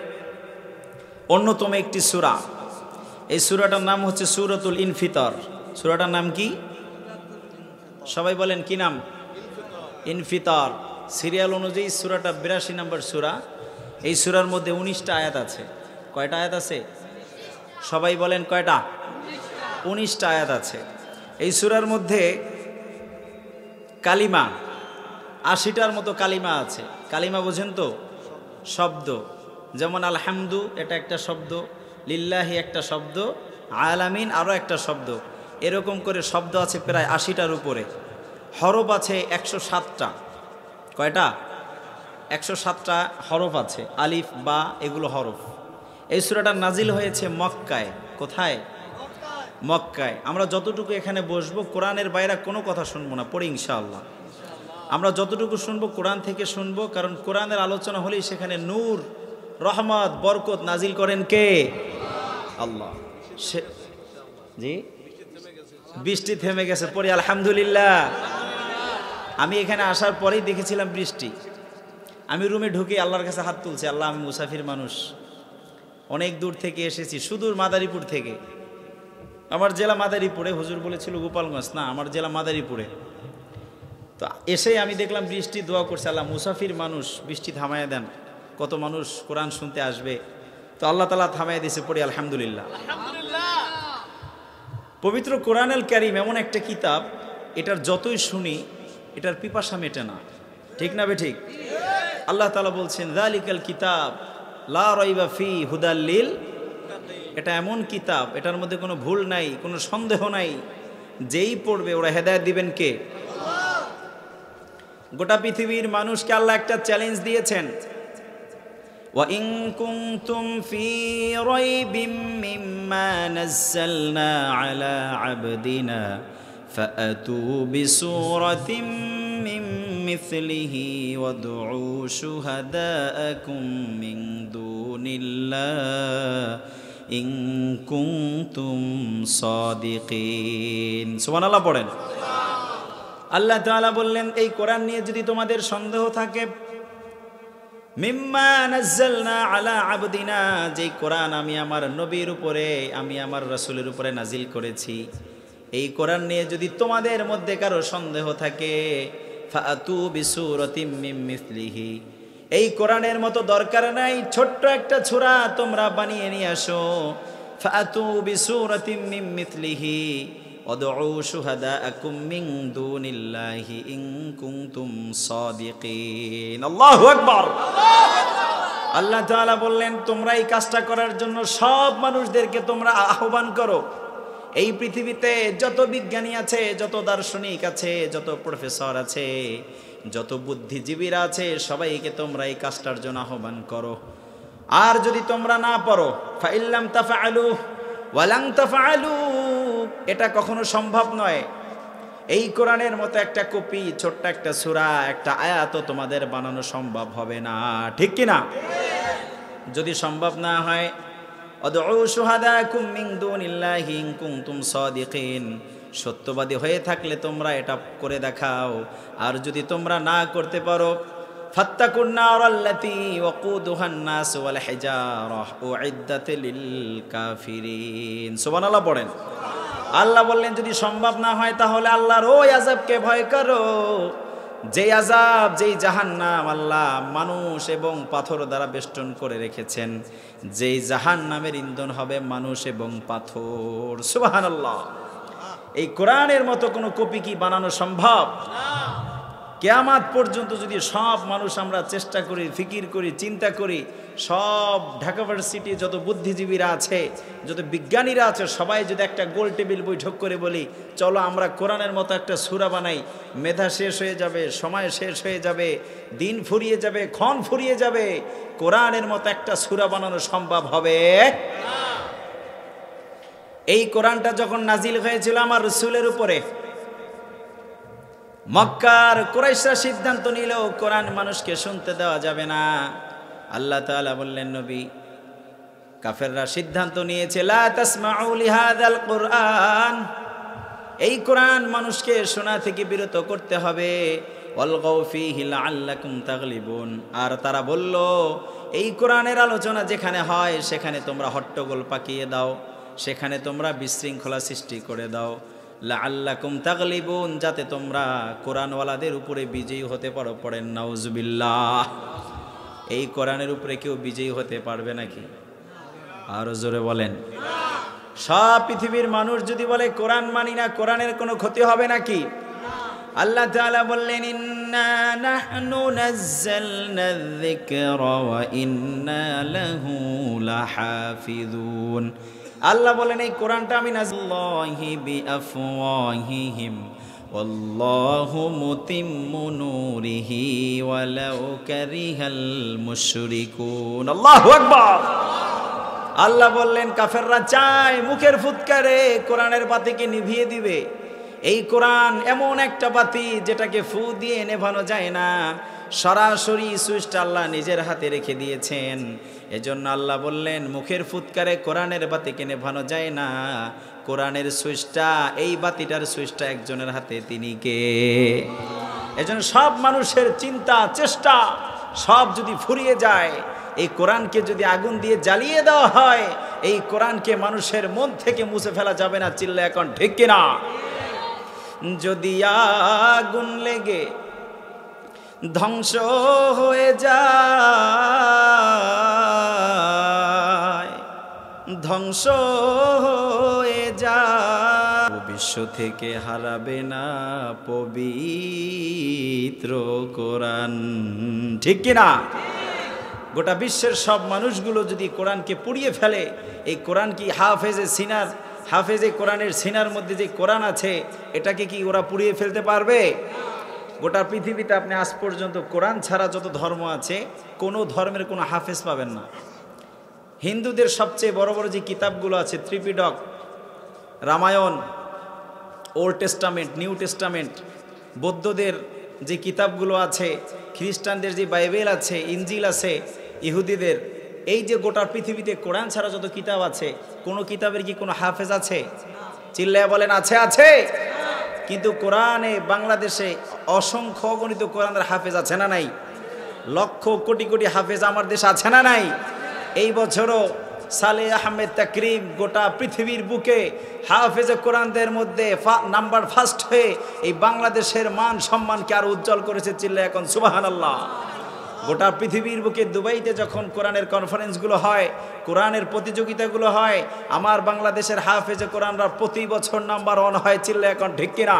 অন্যতম একটি সূরা, এই সূরাটার নাম হচ্ছে সূরাতুল ইনফিতর। সূরাটার নাম কি? সবাই বলেন কি নাম? ইনফিতর। সিরিয়াল অনুযায়ী সূরাটা 82 নম্বর সূরা। এই সূরার মধ্যে 19টা আয়াত আছে। কয়টা আয়াত আছে? সবাই বলেন কয়টা? 19টা আয়াত আছে। এই সূরার মধ্যে কালিমা 80টার মতো কালিমা আছে। কালিমা বোঝেন তো? শব্দ। যেমন আলহামদু এটা একটা শব্দ, লিল্লাহি একটা শব্দ, আলামিন আরও একটা শব্দ। এরকম করে শব্দ আছে প্রায় 80টার উপরে। হরফ আছে 107টা। কয়টা? 107টা হরফ আছে। আলিফ বা এগুলো হরফ। এই সূরাটা নাজিল হয়েছে মক্কায়। কোথায়? মক্কায়। আমরা যতটুকু এখানে বসবো কোরআনের বাইরে কোনো কথা শুনবো না, পড়ি ইনশাআল্লাহ। আমরা যতটুকু শুনবো কোরআন থেকে শুনবো, কারণ কোরআনের আলোচনা হলেই সেখানে নূর, রহমত, বরকত নাজিল করেন কে? আল্লাহ। জি, বৃষ্টি থেমে গেছে, পড়ি আলহামদুলিল্লাহ। আমি এখানে আসার পরেই দেখেছিলাম বৃষ্টি। আমি রুমে ঢুকে আল্লাহর কাছে হাত তুলছি, আল্লাহ আমি মুসাফির মানুষ, অনেক দূর থেকে এসেছি, সুদূর মাদারীপুর থেকে। আমার জেলা মাদারীপুরে, হুজুর বলেছিল গোপালগঞ্জ, না আমার জেলা মাদারীপুরে। তো এসেই আমি দেখলাম বৃষ্টি, দোয়া করছে আল্লাহ মুসাফির মানুষ, বৃষ্টি থামায় দেন, কত মানুষ কোরআন শুনতে আসবে। তো আল্লাহ তাআলা থামায় দিয়েছে, পড়ি আলহামদুলিল্লাহ। পবিত্র কোরআন আল কারীম এমন একটা কিতাব, এটার যতই শুনি এটার পিপাসা মেটে না। ঠিক না বে ঠিক? আল্লাহ তাআলা বলছেন যালিকাল কিতাব লা রাইবা ফি হুদাল লিল। এটা এমন কিতাব, এটার মধ্যে কোনো ভুল নাই, কোনো সন্দেহ নাই। যেই পড়বে ওরা হেদায়েত দিবেন কে? গোটা পৃথিবীর মানুষকে আল্লাহ একটা চ্যালেঞ্জ দিয়েছেন, ওয়া ইন কুনতুম ফি রাইবিম মিম্মা নাযালনা আলা আবদিনা ফাআতু বিসূরাতিন মিন মিথলিহি ওয়াদউ শুহাদাআকুম মিন দুনিল্লাহ ইন কুনতুম সাদিকিন। সুবহানাল্লাহ পড়েন। আল্লাহ তাআলা বললেন, এই কোরআন নিয়ে যদি তোমাদের সন্দেহ থাকে, মিম্মা নাযালনা আলা আবদিনা, যেই কোরআন আমি আমার নবীর উপরে, আমি আমার রাসূলের উপরে নাজিল করেছি, এই কোরআন নিয়ে যদি তোমাদের মধ্যে কারো সন্দেহ থাকে, ফাআতু বিসূরাতিম মিন মিথলিহি, এই কোরআনের মতো দরকার নাই, ছোট্ট একটা সূরা তোমরা বানিয়ে নিয়ে আসো। ফাআতু বিসূরাতিম মিন মিথলিহি ওয়াদউ শুহাদাআকুম মিন দুনিল্লাহি ইন কুনতুম সাদিকিন। আল্লাহু আকবার। আল্লাহ তাআলা বললেন, তোমরা এই কাজটা করার জন্য সব মানুষদেরকে তোমরা আহ্বান করো। এই পৃথিবীতে যত বিজ্ঞানী আছে, যত দার্শনিক আছে, যত প্রফেসর আছে, যত বুদ্ধিজীবীরা আছে, সবাইকে তোমরা এই কাজটার জন্য আহ্বান করো। আর যদি তোমরা না পারো, ফাইল্লাম তাফআলু ওয়ালাং তাফআলু, এটা কখনো সম্ভব নয়। এই কোরআনের মতো একটা কপি, ছোট্ট একটা সূরা, একটা আয়াতও তোমাদের বানানো সম্ভব হবে না। ঠিক কি না? যদি সম্ভব না হয়, আদউ শুহাদাকুম মিন দুনিল্লাহি ইন কুনতুম সাদিকিন, সত্যবাদী হয়ে থাকলে তোমরা এটা করে দেখাও। আর যদি তোমরা না করতে পারো, ফাত্তাকুন নারাল্লাতী ওয়াকুদুহান নাস ওয়াল হিজারাহ উইদ্দাত লিল কাফিরিন। সুবহানাল্লাহ পড়েন। আল্লাহ বললেন যদি সম্ভব না হয় তাহলে আল্লাহর ওই আযাবকে ভয় করো, যেই আযাব, যেই জাহান্নাম আল্লাহ মানুষ এবং পাথর দ্বারা বেষ্টন করে রেখেছেন, যেই জাহান্নামের ইন্ধন হবে মানুষ এবং পাথর। সুবহানাল্লাহ। এই কোরআনের মতো কোনো কপি কি বানানো সম্ভব? কিয়ামত পর্যন্ত যদি সব মানুষ আমরা চেষ্টা করি, ফিকির করি, চিন্তা করি, সব ঢাকা ভার্সিটি যত বুদ্ধিজীবীরা আছে, যত বিজ্ঞানীরা আছে, সবাই যদি একটা গোল টেবিল বৈঠক করে বলি চলো আমরা কোরআনের মতো একটা সূরা বানাই, মেধা শেষ হয়ে যাবে, সময় শেষ হয়ে যাবে, দিন ফুরিয়ে যাবে, ক্ষণ ফুরিয়ে যাবে, কোরআনের মতো একটা সূরা বানানো সম্ভব হবে? এই কোরআনটা যখন নাজিল হয়েছিল আমার রাসূলের উপরে, মক্কার কুরাইশরা সিদ্ধান্ত নিল কোরআন মানুষকে শুনতে দেওয়া যাবে না। আল্লাহ তাআলা বললেন, নবী, কাফেররা সিদ্ধান্ত নিয়েছে লা তাসমাউ লিহাযাল কুরআন, এই কোরআন মানুষকে শোনা থেকে বিরত করতে হবে। ওয়ালগাউ ফীহি লাআল্লাকুম তাগলিবুন, আর তারা বলল এই কোরআনের আলোচনা যেখানে হয় সেখানে তোমরা হট্টগোল পাকিয়ে দাও, সেখানে তোমরা বিশৃঙ্খলা সৃষ্টি করে দাও। লাআল্লাকুম তাগলিবুন, যাতে তোমরা কোরআনওয়ালাদের উপরে বিজয়ী হতে পারো। পড়েন নাউজুবিল্লাহ। এই কোরআনের উপরে কেউ বিজয়ী হতে পারবে নাকি? আরো জোরে বলেন। সব পৃথিবীর মানুষ যদি বলে কোরআন মানি না, কোরআনের কোনো ক্ষতি হবে নাকি? আল্লাহ তাআলা বললেন, ইন্না নাহনু নাযালনা যিকরা ওয়া ইন্না লাহু লাহাফিজুন। আল্লাহ বলেন এই কোরআনটা আমি নাযাল্লাহি বিআফওয়াহিহিম ওয়াল্লাহু মুতিম্মু নূরিহি ওয়ালাউ কারিহাল মুশরিকুন। আল্লাহু আকবার। আল্লাহ বললেন কাফেররা চায় মুখের ফুৎকারে কোরআনের বাতিকে নিভিয়ে দিবে। এই কোরআন এমন একটা বাতি যেটাকে ফু দিয়ে নেভানো যায় না, সরাসরি সুইচটা আল্লাহ নিজের হাতে রেখে দিয়েছেন। এজন্য আল্লাহ বললেন মুখের ফুৎকারে কোরআনের বাতিকে নেভানো যায় না, কোরআনের সুইচটা, এই বাতিটার সুইচটা একজনের হাতে, তিনি কে? এজন্য সব মানুষের চিন্তা চেষ্টা সব যদি ফুরিয়ে যায়, এই কোরআনকে যদি আগুন দিয়ে জ্বালিয়ে দেওয়া হয়, এই কোরআনকে মানুষের মন থেকে মুছে ফেলা যাবে না। চিল্লা এখন ঠিক কিনা? যদি আগুন লেগে ধ্বংস হয়ে যায়, ধ্বংস হয়ে যায়, বিশ্ব থেকে হারাবে না পবিত্র কোরআন। ঠিক কিনা? গোটা বিশ্বের সব মানুষগুলো যদি কোরআনকে পুড়িয়ে ফেলে, এই কোরআন কি হাফেজে কোরআনের সিনার মধ্যে যে কোরআন আছে এটাকে কি ওরা পুড়িয়ে ফেলতে পারবে? গোটা পৃথিবীতে আপনি আজ পর্যন্ত কোরআন ছাড়া যত ধর্ম আছে কোনো ধর্মের কোনো হাফেজ পাবেন না। হিন্দুদের সবচেয়ে বড় বড় যে কিতাবগুলো আছে, Tripitaka, Ramayana, old testament, new testament, বৌদ্ধদের যে কিতাবগুলো আছে, খ্রিস্টানদের যে বাইবেল আছে, ইঞ্জিল আছে, ইহুদিদের, এই যে গোটা পৃথিবীতে কোরআন ছাড়া যত কিতাব আছে কোনো কিতাবের কি কোনো হাফেজ আছে? চিল্লায়া বলেন আছে, আছে। কিন্তু কোরআনে বাংলাদেশে অসংখ্য অগণিত কোরআনের হাফেজ আছে না নাই? লক্ষ কোটি কোটি হাফেজ আমার দেশে আছে না নাই? এই বছরও সালে আহমেদ তাকরিম গোটা পৃথিবীর বুকে হাফেজে কোরআনদের মধ্যে নাম্বার ফার্স্ট হয়ে এই বাংলাদেশের মান সম্মানকে আরো উজ্জ্বল করেছে। চিল্লা এখন সুবহানাল্লাহ। গোটা পৃথিবীর বুকে দুবাইতে যখন কোরআনের কনফারেন্সগুলো হয়, কোরআনের প্রতিযোগিতাগুলো হয়, আমার বাংলাদেশের হাফেজে কোরআনরা প্রতি বছর নাম্বার 1 হয়। চিল্লা এখন ঠিক কিনা?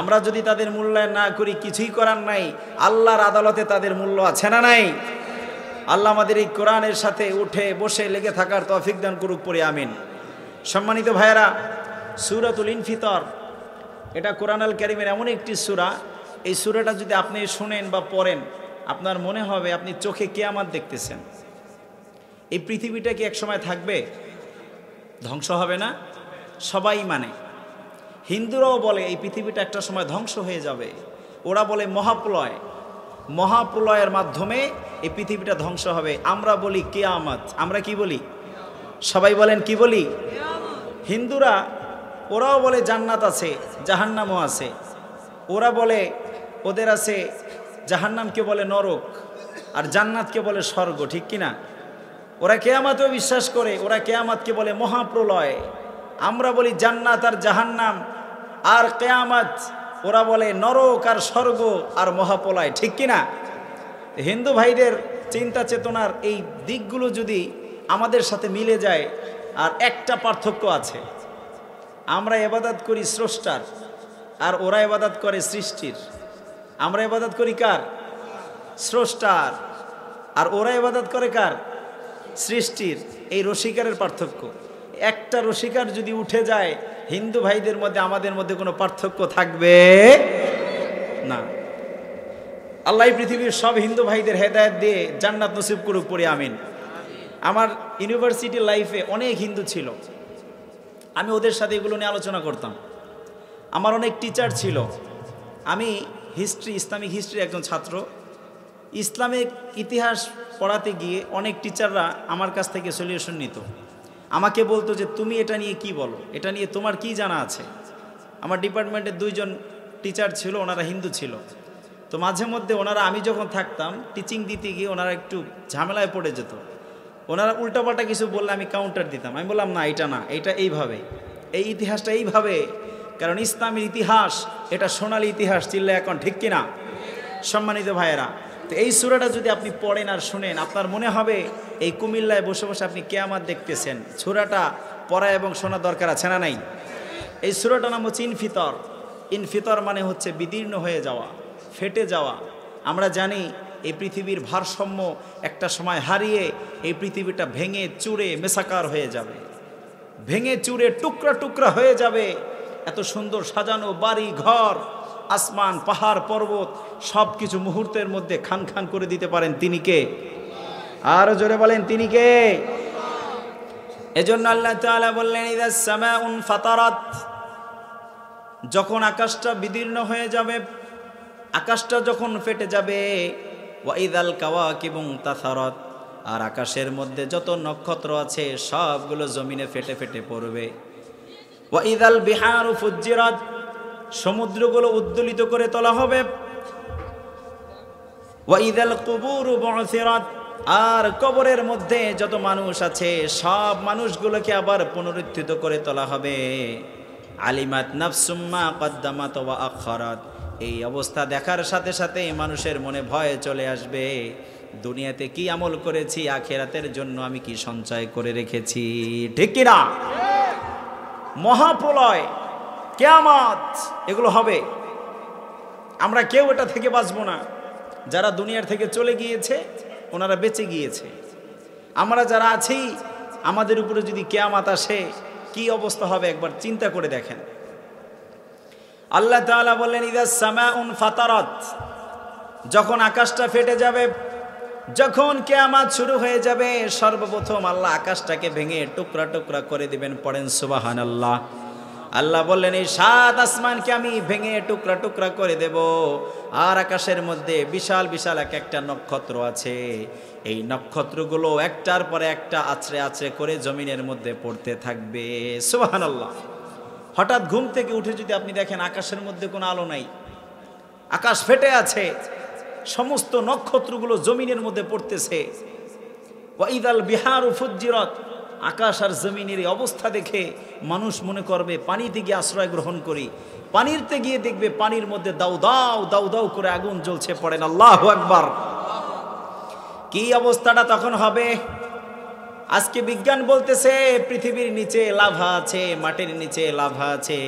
আমরা যদি তাদের মূল্যায়ন না করি কিছুই করার নাই, আল্লাহর আদালতে তাদের মূল্য আছে না নাই? আল্লাহ আমাদের এই কোরআনের সাথে উঠে বসে লেগে থাকার তৌফিক দান করুক, পড়ে আমিন। সম্মানিত ভাইয়েরা, সূরাতুল ইনফিতর এটা কোরআন আল কারীমের এমন একটি সূরা, এই সূরাটা যদি আপনি শুনেন বা পড়েন আপনার মনে হবে আপনি চোখে কিয়ামত দেখতেছেন। এই পৃথিবীটা কি এক সময় থাকবে? ধ্বংস হবে না? সবাই মানে, হিন্দুরাও বলে এই পৃথিবীটা একটা সময় ধ্বংস হয়ে যাবে। ওরা বলে মহাপ্রলয়, মহাপ্রলয়ের মাধ্যমে এই পৃথিবীটা ধ্বংস হবে। আমরা বলি কিয়ামত। আমরা কি বলি? সবাই বলেন কি বলি? হিন্দুরা ওরাও বলে জান্নাত আছে, জাহান্নামও আছে। ওরা বলে ওদের আছে জাহান্নামকে বলে নরক আর জান্নাতকে বলে স্বর্গ। ঠিক কিনা? ওরা কিয়ামতেও বিশ্বাস করে, ওরা কিয়ামতকে বলে মহাপ্রলয়। আমরা বলি জান্নাত আর জাহান্নাম আর কিয়ামত, ওরা বলে নরক আর স্বর্গ আর মহাপলয়, ঠিক কিনা? হিন্দু ভাইদের চিন্তা চেতনার এই দিকগুলো যদি আমাদের সাথে মিলে যায়, আর একটা পার্থক্য আছে, আমরা ইবাদত করি স্রষ্টার আর ওরা ইবাদত করে সৃষ্টির। আমরা ইবাদত করি কার? স্রষ্টার। আর ওরা ইবাদত করে কার? সৃষ্টির। এই রসিকারের পার্থক্য। একটা রসিকার যদি উঠে যায়, হিন্দু ভাইদের মধ্যে আমাদের মধ্যে কোনো পার্থক্য থাকবে না। আল্লাহ পৃথিবীর সব হিন্দু ভাইদের হেদায়েত দিয়ে জান্নাত নসিব করুক, পড়ি আমিন। আমার ইউনিভার্সিটি লাইফে অনেক হিন্দু ছিল, আমি ওদের সাথে এগুলো নিয়ে আলোচনা করতাম। আমার অনেক টিচার ছিল। আমি ইসলামিক হিস্ট্রি একজন ছাত্র। ইসলামিক ইতিহাস পড়াতে গিয়ে অনেক টিচাররা আমার কাছ থেকে সলিউশন নিত। আমাকে বলতো যে তুমি এটা নিয়ে কি বলো, এটা নিয়ে তোমার কি জানা আছে। আমার ডিপার্টমেন্টের 2 জন টিচার ছিল, ওনারা হিন্দু ছিল। তো মাঝে মধ্যে ওনারা, আমি যখন থাকতাম টিচিং দিতে গিয়ে ওনারা একটু ঝামেলায় পড়ে যেত। ওনারা উল্টাপাল্টা কিছু বললে আমি কাউন্টার দিতাম। আমি বললাম না, এটা না, এটা এইভাবে, এই ইতিহাসটা এইভাবে, কারণ ইসলামের ইতিহাস এটা সোনালী ইতিহাস। চিল্লা এখন ঠিক কিনা? সম্মানিত ভাইয়েরা, তো এই সূরাটা যদি আপনি পড়েন আর শুনেন, আপনার মনে হবে এই কুমিল্লায় বসে বসে আপনি কিয়ামত দেখতেছেন। সূরাটা পড়া এবং শোনা দরকার আছে না নাই? এই সূরাটার নাম হচ্ছে ইনফিতর। ইনফিতর মানে হচ্ছে বিদীর্ণ হয়ে যাওয়া, ফেটে যাওয়া। আমরা জানি এই পৃথিবীর ভারসাম্য একটা সময় হারিয়ে এই পৃথিবীটা ভেঙে চুরে মেসাকার হয়ে যাবে, ভেঙে চুরে টুকরা টুকরা হয়ে যাবে। এত সুন্দর সাজানো বাড়ি ঘর, আসমান, পাহাড়, পর্বত সব কিছু মুহূর্তের মধ্যে খান খান করে দিতে পারেন তিনি কে? আরো জোরে বলেন, তিনি কে? এজন্য আল্লাহ তাআলা বললেন ইযাস সামাউন ফাতারাত, যখন আকাশটা বিদীর্ণ হয়ে যাবে, আকাশটা যখন ফেটে যাবে। ওয়া ইযাল কাওয়াকিবু তাসারাত, আর আকাশের মধ্যে যত নক্ষত্র আছে সবগুলো জমিনে ফেটে ফেটে পড়বে। ওয়া ইযাল বিহারু ফুজ্জিরাত, সমুদ্রগুলো উদ্দোলিত করে তোলা হবে। ওয়া ইযাল কুবুরু বু'থিরাত, আর কবরের মধ্যে যত মানুষ আছে সব মানুষগুলোকে আবার পুনরুত্থিত করে তোলা হবে। আলিমাত নাফসুম মা কদ্দামাত ওয়া আখারাত, এই অবস্থা দেখার সাথে সাথে মানুষের মনে ভয় চলে আসবে। দুনিয়াতে কি আমল করেছি, আখিরাতের জন্য আমি কি সঞ্চয় করে রেখেছি, ঠিক কি না? মহাপ্রলয়, কিয়ামত, এগুলো হবে। আমরা কেউ এটা থেকে বাঁচবো না। যারা দুনিয়ার থেকে চলে গিয়েছে ওনারা বেঁচে গিয়েছে। আমরা যারা আছি, আমাদের উপরে যদি কিয়ামত আসে কি অবস্থা হবে একবার চিন্তা করে দেখেন। আল্লাহ তাআলা বললেন ইযাস সামাউন ফাতারাত, যখন আকাশটা ফেটে যাবে, যখন কিয়ামত শুরু হয়ে যাবে, সর্বপ্রথম আল্লাহ আকাশটাকে ভেঙে টুকরা টুকরা করে দিবেন। পড়েন সুবহানাল্লাহ। আল্লাহ বললেন এই 7 আসমানকে আমি ভেঙে টুকরা টুকরা করে দেব। আর আকাশের মধ্যে বিশাল বিশাল এক একটা নক্ষত্র আছে, এই নক্ষত্রগুলো একটার পরে একটা আছড়ে আছড়ে করে জমিনের মধ্যে পড়তে থাকবে। সুবহানাল্লাহ। হঠাৎ ঘুম থেকে উঠে যদি আপনি দেখেন আকাশের মধ্যে কোনো আলো নাই, আকাশ ফেটে আছে, সমস্ত নক্ষত্রগুলো জমিনের মধ্যে পড়তেছে। ওয়া ইযাল বিহারু ফুজ্জিরাত, আকাশ আর জমিনের এই অবস্থা দেখে মানুষ মনে করবে পানিতে গিয়ে আশ্রয় গ্রহণ করি। পানিতে গিয়ে দেখবে পানির মধ্যে দাউ দাউ দাউ দাউ করে আগুন জ্বলছে। পড়েন আল্লাহু আকবার। কি অবস্থাটা তখন হবে? আজকে বিজ্ঞান বলতেছে পৃথিবীর নিচে লাভা আছে, মাটির নিচে লাভা আছে,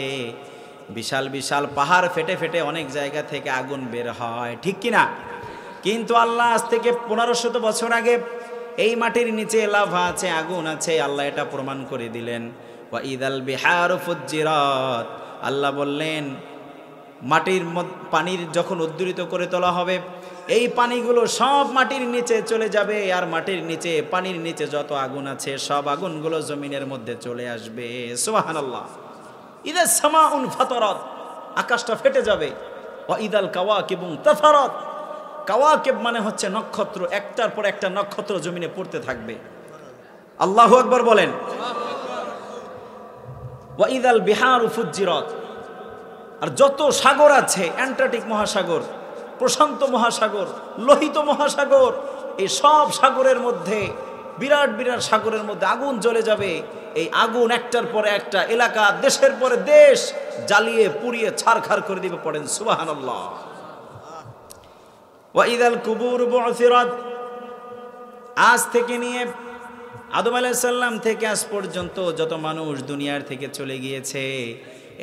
বিশাল বিশাল পাহাড় ফেটে ফেটে অনেক জায়গা থেকে আগুন বের হয়, ঠিক কিনা? কিন্তু আল্লাহ আজ থেকে 1500 বছর আগে এই মাটির নিচে লাভা আছে, আগুন আছে, আল্লাহ এটা প্রমাণ করে দিলেন। ওয়া ইযাল বিহারু ফুজ্জিরাত, আল্লাহ বললেন মাটির পানির যখন উদ্দোলিত করে তোলা হবে, এই পানিগুলো সব মাটির নিচে চলে যাবে। আর মাটির নিচে, পানির নিচে যত আগুন আছে সব আগুনগুলো জমিনের মধ্যে চলে আসবে। সুবহানাল্লাহ। ইযাস সামাউন ফাতারাত, আকাশটা ফেটে যাবে। ওয়া ইযাল কাওয়াকিবু তাসারাত, কাওয়াকিব মানে হচ্ছে নক্ষত্র, একটার পর একটা নক্ষত্র জমিনে পড়তে থাকবে। আল্লাহু আকবার বলেন। ওয়া ইযাল বিহারু ফুজ্জিরাত, আর যত সাগর আছে, অ্যান্টার্কটিক মহাসাগর, প্রশান্ত মহাসাগর, লোহিত মহাসাগর, এই সব সাগরের মধ্যে বিরাট বিরাট সাগরের মধ্যে আগুন জ্বলে যাবে। এই আগুন একটার পরে একটা এলাকা, দেশের পরে দেশ জ্বালিয়ে পুড়িয়ে ছারখার করে দিবে। পড়েন সুবহানাল্লাহ। ওয়া ইযাল কুবুর বু'থিরাত, আজ থেকে নিয়ে আদম আলাইহিস সালাম থেকে আজ পর্যন্ত যত মানুষ দুনিয়ার থেকে চলে গিয়েছে,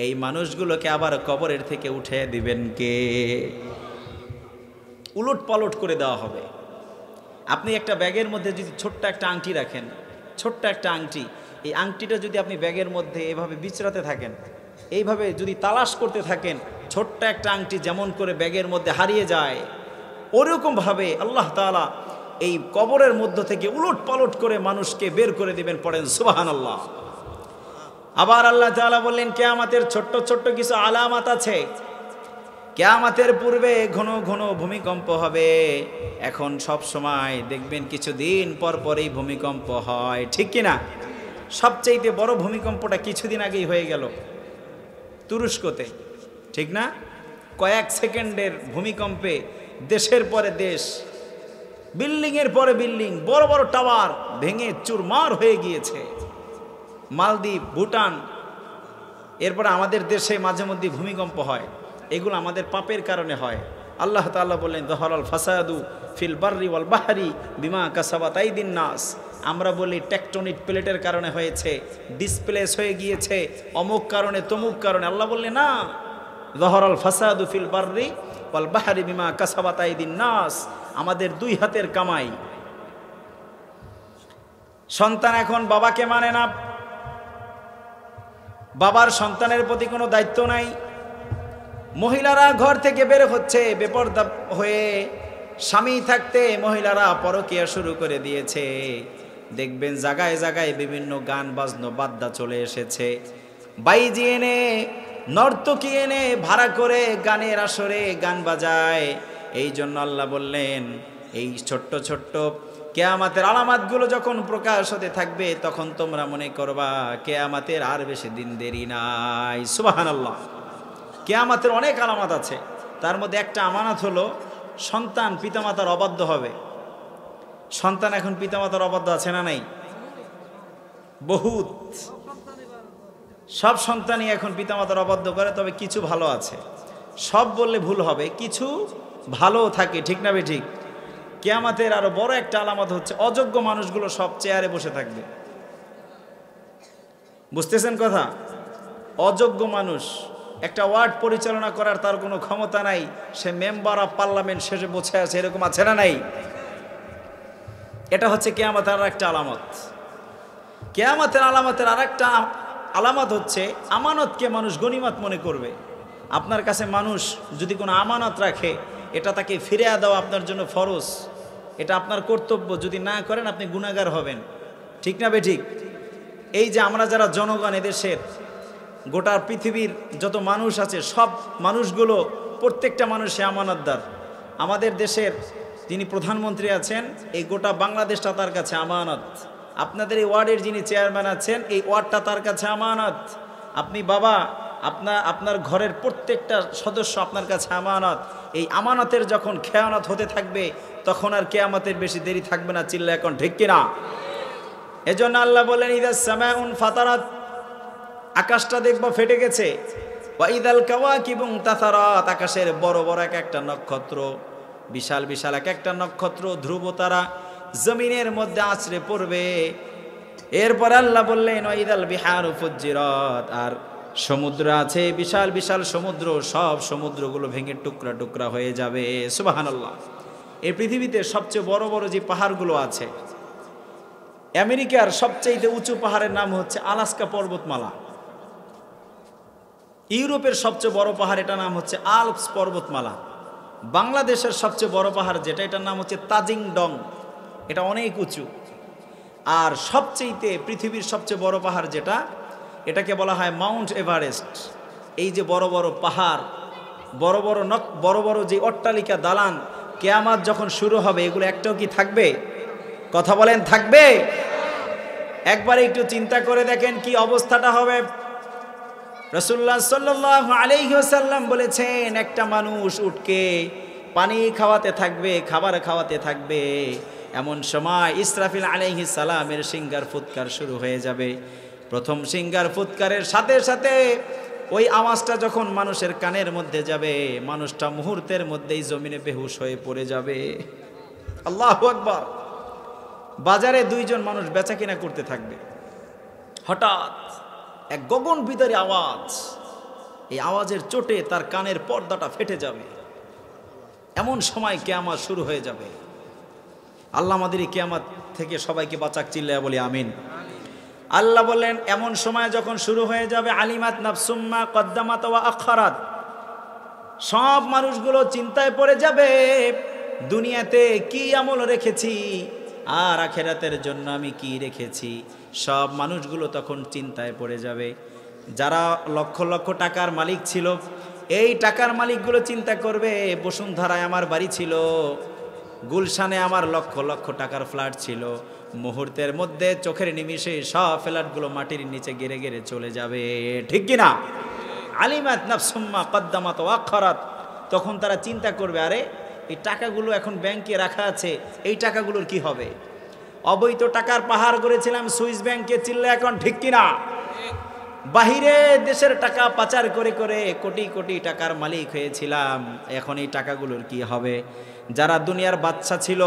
এই মানুষগুলোকে আবার কবরের থেকে উঠে দিবেন কে? উলট পালট করে দেওয়া হবে। আপনি একটা ব্যাগের মধ্যে যদি ছোট্ট একটা আংটি রাখেন, ছোট্ট একটা আংটি, এই আংটিটা যদি আপনি ব্যাগের মধ্যে এভাবে বিচরাতে থাকেন, এইভাবে যদি তালাশ করতে থাকেন, ছোট্ট একটা আংটি যেমন করে ব্যাগের মধ্যে হারিয়ে যায়, ওরকমভাবে আল্লাহ তাআলা এই কবরের মধ্য থেকে উলট পালট করে মানুষকে বের করে দিবেন। পড়েন সুবহানাল্লাহ। আবার আল্লাহ তাআলা বললেন, কিয়ামতের ছোট্ট ছোট্ট কিছু আলামত আছে। কিয়ামতের পূর্বে ঘন ঘন ভূমিকম্প হবে। এখন সব সময় দেখবেন কিছুদিন পর পরেই ভূমিকম্প হয়, ঠিক কিনা? সবচেয়ে বড় ভূমিকম্পটা কিছুদিন আগেই হয়ে গেল তুরস্কতে, ঠিক না? কয়েক সেকেন্ডের ভূমিকম্পে দেশের পরে দেশ, বিল্ডিংয়ের পরে বিল্ডিং, বড় বড় টাওয়ার ভেঙে চুরমার হয়ে গিয়েছে। মালদ্বীপ, ভুটান, এরপরে আমাদের দেশে মাঝে মধ্যে ভূমিকম্প হয়। এগুলো আমাদের পাপের কারণে হয়। আল্লাহ তাআলা বললেন, যাহারাল ফাসাদু ফিল বাররি ওয়াল বাহরি বিমা কাসাবাত আইদিন নাস। আমরা বলি টেকটনিক প্লেটের কারণে হয়েছে, ডিসপ্লেস হয়ে গিয়েছে, অমুক কারণে তমুক কারণে। আল্লাহ বললেন না, যাহারাল ফাসাদু ফিল বাররি ওয়াল বাহরি বিমা কাসাবাত আইদিন নাস। আমাদের দুই হাতের কামাই। সন্তান এখন বাবাকে মানে না, বাবার সন্তানের প্রতি কোনো দায়িত্ব নাই। মহিলারা ঘর থেকে বের হচ্ছে বেপরদা হয়ে, স্বামী থাকতে মহিলারা পরকীয়া শুরু করে দিয়েছে। দেখবেন জায়গায় জায়গায় বিভিন্ন গান বাজনো বাদ্যা চলে এসেছে। বাইজি এনে, নর্তকী এনে ভাড়া করে গানের আসরে গান বাজায়। এই জন্য আল্লাহ বললেন, এই ছোট্ট ছোট্ট কিয়ামতের আলামতগুলো যখন প্রকাশ হতে থাকবে, তখন তোমরা মনে করবা কিয়ামতের আর বেশি দিন দেরি নাই। সুবহানাল্লাহ। কিয়ামতের অনেক আলামত আছে, তার মধ্যে একটা আমানত হলো সন্তান পিতামাতার অবাধ্য হবে। সন্তান এখন পিতামাতার অবাধ্য আছে না নাই? বহুত। সব সন্তানই এখন পিতামাতার অবাধ্য করে, তবে কিছু ভালো আছে। সব বললে ভুল হবে, কিছু ভালো থাকে, ঠিক না বেঠিক? কিয়ামতের আরো বড় একটা আলামত হচ্ছে অযোগ্য মানুষগুলো সব চেয়ারে বসে থাকবে। বুঝতেছেন কথা? অযোগ্য মানুষ, একটা ওয়ার্ড পরিচালনা করার তার কোনো ক্ষমতা নাই, সে মেম্বার অফ পার্লামেন্ট শেষে বসে আছে, এরকম আছে না নাই? এটা হচ্ছে কিয়ামতের আর একটা আলামত। কিয়ামতের আলামতের আর একটা আলামত হচ্ছে আমানতকে মানুষ গনিমত মনে করবে। আপনার কাছে মানুষ যদি কোনো আমানত রাখে, এটা তাকে ফিরিয়ে দেওয়া আপনার জন্য ফরজ, এটা আপনার কর্তব্য। যদি না করেন আপনি গুনাহগার হবেন, ঠিক না বেঠিক? এই যে আমরা যারা জনগণ, এদেশের গোটা পৃথিবীর যত মানুষ আছে, সব মানুষগুলো প্রত্যেকটা মানুষে আমানতদার। আমাদের দেশের যিনি প্রধানমন্ত্রী আছেন, এই গোটা বাংলাদেশটা তার কাছে আমানত। আপনাদের এই ওয়ার্ডের যিনি চেয়ারম্যান আছেন, এই ওয়ার্ডটা তার কাছে আমানত। আপনি বাবা, আপনার ঘরের প্রত্যেকটা সদস্য আপনার কাছে আমানত। এই আমানতের যখন খেয়ানত হতে থাকবে, তখন আর কিয়ামতের বেশি দেরি থাকবে না। চিল্লা এখন ঠিক কিনা? এজন্য আল্লাহ বলেন, ইদাস সামাউন ফাতারাত, আকাশটা দেখবা ফেটে গেছে। ওয়া ইদাল কাওয়াকিবু তাসারাত, আকাশের বড় বড় এক একটা নক্ষত্র, বিশাল বিশাল এক একটা নক্ষত্র, ধ্রুব তারা জমিনের মধ্যে আছড়ে পড়বে। এরপর আল্লাহ বললেন, ওয়া ইদাল বিহারু ফুজ্জিরাত, আর সমুদ্র আছে, বিশাল বিশাল সমুদ্র, সব সমুদ্রগুলো ভেঙে টুকরা টুকরা হয়ে যাবে। সুবহানাল্লাহ। এই পৃথিবীতে সবচেয়ে বড় বড় যে পাহাড়গুলো আছে, আমেরিকার সবচেয়ে উঁচু পাহাড়ের নাম হচ্ছে আলাস্কা পর্বতমালা। ইউরোপের সবচেয়ে বড় পাহাড়, এটার নাম হচ্ছে আল্পস পর্বতমালা। বাংলাদেশের সবচেয়ে বড় পাহাড় যেটা, এটার নাম হচ্ছে তাজিং ডং, এটা অনেক উঁচু। আর সবচেয়ে পৃথিবীর সবচেয়ে বড় পাহাড় যেটা, এটাকে বলা হয় মাউন্ট এভারেস্ট। এই যে বড় বড় পাহাড়, বড় বড় যে অট্টালিকা, দালান, কিয়ামত যখন শুরু হবে, এগুলো একটাও কি থাকবে? কথা বলেন, থাকবে? একবার একটু চিন্তা করে দেখেন কি অবস্থাটা হবে। রাসূলুল্লাহ সাল্লাল্লাহু আলাইহি ওয়াসাল্লাম বলেছেন, একটা মানুষ উটকে পানি খাওয়াতে থাকবে, খাবার খাওয়াতে থাকবে, এমন সময় ইসরাফিল আলাইহিস সালামের সিঙ্গার ফুৎকার শুরু হয়ে যাবে। প্রথম সিঙ্গার ফুৎকারের সাথে সাথে ওই আওয়াজটা যখন মানুষের কানের মধ্যে যাবে, মানুষটা মুহূর্তের মধ্যেই জমিনে বেহুশ হয়ে পড়ে যাবে। আল্লাহু আকবার। বাজারে দুইজন মানুষ বেচাকেনা করতে থাকবে, হঠাৎ এক গগন বিদারী আওয়াজ, এই আওয়াজের চোটে তার কানের পর্দাটা ফেটে যাবে। এমন সময় কিয়ামত শুরু হয়ে যাবে। আল্লাহ আমাদের এই কিয়ামত থেকে সবাইকে বাঁচাক, চিল্লায়া বলি আমিন। আল্লাহ বললেন এমন সময় যখন শুরু হয়ে যাবে, আলিমাত নাফসুম মা কদ্দামাত ওয়া আখারাত, সব মানুষগুলো চিন্তায় পড়ে যাবে দুনিয়াতে কি আমল রেখেছি আর আখিরাতের জন্য আমি কি রেখেছি। সব মানুষগুলো তখন চিন্তায় পড়ে যাবে। যারা লক্ষ লক্ষ টাকার মালিক ছিল, এই টাকার মালিকগুলো চিন্তা করবে বসুন্ধরায় আমার বাড়ি ছিল, গুলশানে আমার লক্ষ লক্ষ টাকার ফ্ল্যাট ছিল, মুহূর্তের মধ্যে চোখের নিমিষে সব ফ্ল্যাটগুলো মাটির নিচে গেড়ে গেড়ে চলে যাবে, ঠিক কিনা? আলিমাত নাফসুম মা কদ্দামাত ওয়া আখারাত। তখন তারা চিন্তা করবে, আরে এই টাকাগুলো এখন ব্যাংকে রাখা আছে, এই টাকাগুলোর কি হবে? অবৈধ টাকার পাহাড় করেছিলাম সুইস ব্যাংকে, চিল্লা এখন ঠিক কিনা? বাহিরে দেশের টাকা পাচার করে করে কোটি কোটি টাকার মালিক হয়েছিলাম, এখন এই টাকাগুলোর কি হবে? যারা দুনিয়ার বাদশা ছিল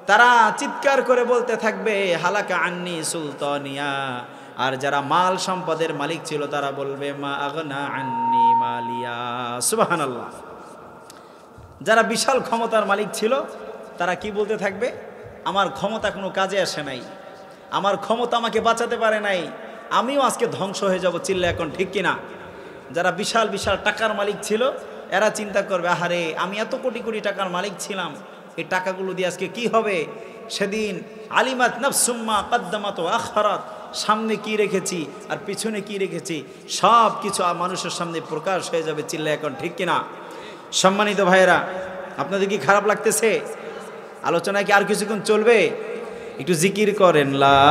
তারা চিৎকার করে বলতে থাকবে হালাকা আন্নি সুলতানিয়া, আর যারা মাল সম্পদের মালিক ছিল তারা বলবে মা আগনা আন্নি মালিয়া। সুবহানাল্লাহ। যারা বিশাল ক্ষমতার মালিক ছিল তারা কি বলতে থাকবে? আমার ক্ষমতা কোনো কাজে আসে নাই, আমার ক্ষমতা আমাকে বাঁচাতে পারে নাই, আমিও আজকে ধ্বংস হয়ে যাব, চিল্লা এখন ঠিক কিনা? যারা বিশাল বিশাল টাকার মালিক ছিল এরা চিন্তা করবে, আহারে আমি এত কোটি কোটি টাকার মালিক ছিলাম, এই টাকাগুলো দিয়ে আজকে কি হবে? সেদিন আলিমাত নাফসুম মা কদ্দামাত ওয়া আখারাত, সামনে কি রেখেছি আর পিছনে কি রেখেছি সব কিছু মানুষের সামনে প্রকাশ হয়ে যাবে, চিল্লা এখন ঠিক কিনা? সম্মানিত ভাইয়েরা, আপনাদের কি খারাপ লাগতেছে? আলোচনায় কি আর কিছুক্ষণ চলবে? একটু জিকির করেন, লা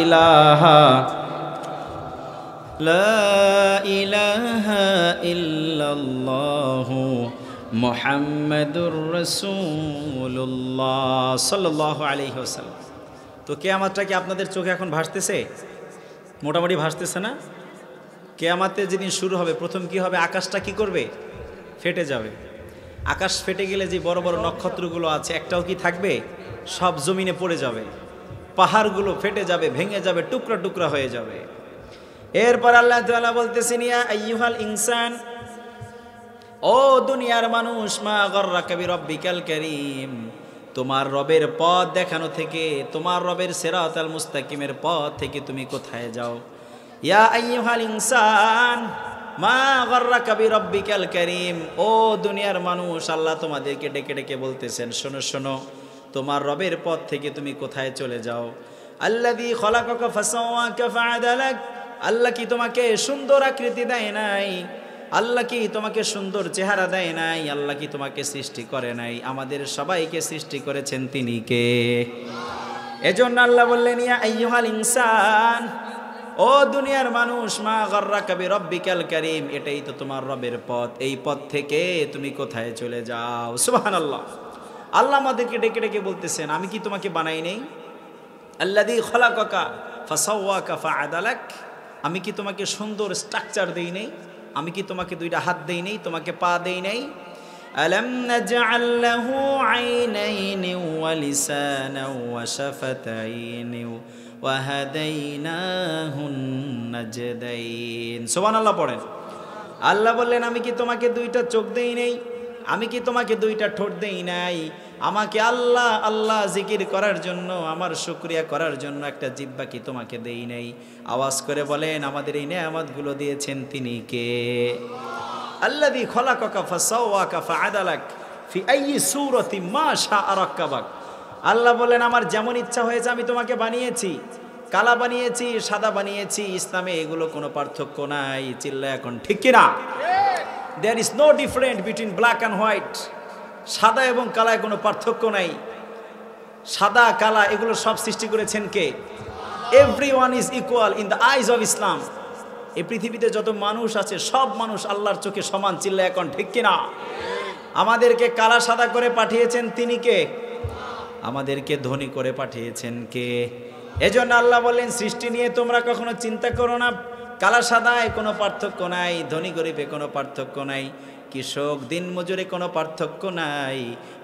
ইলাহা লা ইলাহা ইল্লাল্লাহু মুহাম্মাদুর রাসূলুল্লাহ সাল্লাল্লাহু আলাইহি ওয়াসাল্লাম। তো কিয়ামতটা কি আপনাদের চোখে এখন ভাসতেছে? মোটামুটি ভাসতেছে না? কিয়ামতে যেদিন শুরু হবে প্রথম কি হবে? আকাশটা কি করবে? ফেটে যাবে। আকাশ ফেটে গেলে যে বড় বড় নক্ষত্রগুলো আছে একটাও কি থাকবে? সব জমিনে পড়ে যাবে, পাহাড়গুলো ফেটে যাবে, ভেঙে যাবে, টুকরা টুকরা হয়ে যাবে। এরপর আল্লাহ তাআলা বলতেছেন, ইয়া আইয়ুহাল ইনসান, ও দুনিয়ার মানুষ, মা গররাকা বিরব্বিকাল কারীম, তোমার রবের পথ দেখানো থেকে, তোমার রবের সিরাতাল মুস্তাকিমের পথ থেকে তুমি কোথায় যাও? ইয়া আইয়ুহাল ইনসান মা গররাকা বিরব্বিকাল কারীম, ও দুনিয়ার মানুষ, আল্লাহ তোমাদেরকে ডেকে ডেকে বলতেছেন, শোনো শোনো, তোমার রবের পথ থেকে তুমি কোথায় চলে যাও? আল্লাযী খলাকাকা ফাসাওয়াকা ফাআদালাক, আল্লাহ কি তোমাকে সুন্দর আকৃতি দেয় নাই? আল্লাহ কি তোমাকে সুন্দর চেহারা দেয় নাই? আল্লাহ কি তোমাকে সৃষ্টি করে নাই? আমাদের সবাইকে সৃষ্টি করেছেন তিনি কে? এজন্য আল্লাহ বললেন, ইয়া আইয়ুহাল ইনসান, ও দুনিয়ার মানুষ, মা গররাকা বিরব্বিকাল কারীম, এটাই তো তোমার রবের পথ, এই পথ থেকে তুমি কোথায় চলে যাও? সুবহানাল্লাহ। আল্লাহ আমাদেরকে ডেকে ডেকে বলতেছেন, আমি কি তোমাকে বানাই নাই? আল্লাযী খলাকাকা ফাসাওয়াকা ফাআদালাক, আমি কি তোমাকে সুন্দর স্ট্রাকচার দেই নাই? আমি কি তোমাকে দুইটা হাত দেই নাই, তোমাকে পা দেই নাই? আলাম নাজআল লাহু আইনাইনি ওয়া লিসানান ওয়া শাফাতাইনি ওয়া হাদাইনাহুন নাজদাইন। সুবহানাল্লাহ পড়েন। আল্লাহ বললেন, আমি কি তোমাকে দুইটা চোখ দেই নাই? আমি কি তোমাকে দুইটা ঠোঁট দেই নাই? আমাকে আল্লাহ আল্লাহ জিকির করার জন্য, আমার শুকরিয়া করার জন্য একটা জিহ্বা কি তোমাকে দেই নাই? আওয়াজ করে বলেন, আমাদের এই নেয়ামতগুলো দিয়েছেন তিনি কে? আল্লাযী খলাকাকা ফাসাওয়াকা ফাআদালাক ফি আইয়ি সূরাতিন মা শাআ রাক্কাবাক। আল্লাহ বলেন, আমার যেমন ইচ্ছা হয়েছে আমি তোমাকে বানিয়েছি, কালা বানিয়েছি, সাদা বানিয়েছি, ইসলামে এগুলো কোনো পার্থক্য নাই, চিল্লা এখন ঠিক কিনা? There is no difference between black and white. সাদা এবং কালায় কোনো পার্থক্য নাই। সাদা কালা এগুলো সব সৃষ্টি করেছেন কে? Everyone is equal in the eyes of Islam. এই পৃথিবীতে যত মানুষ আছে সব মানুষ আল্লাহর চোখে সমান, চিল্লা এখন ঠিক কিনা? আমাদেরকে কালা সাদা করে পাঠিয়েছেন তিনি কে? আমাদেরকে ধনী করে পাঠিয়েছেন কে? এজন্য আল্লাহ বলেন, সৃষ্টি নিয়ে তোমরা কখনো চিন্তা করো না। কালা সাদায় কোনো পার্থক্য নাই, ধনী গরিবে কোনো পার্থক্য নাই, কৃষক দিনমজুরে কোনো পার্থক্য নাই।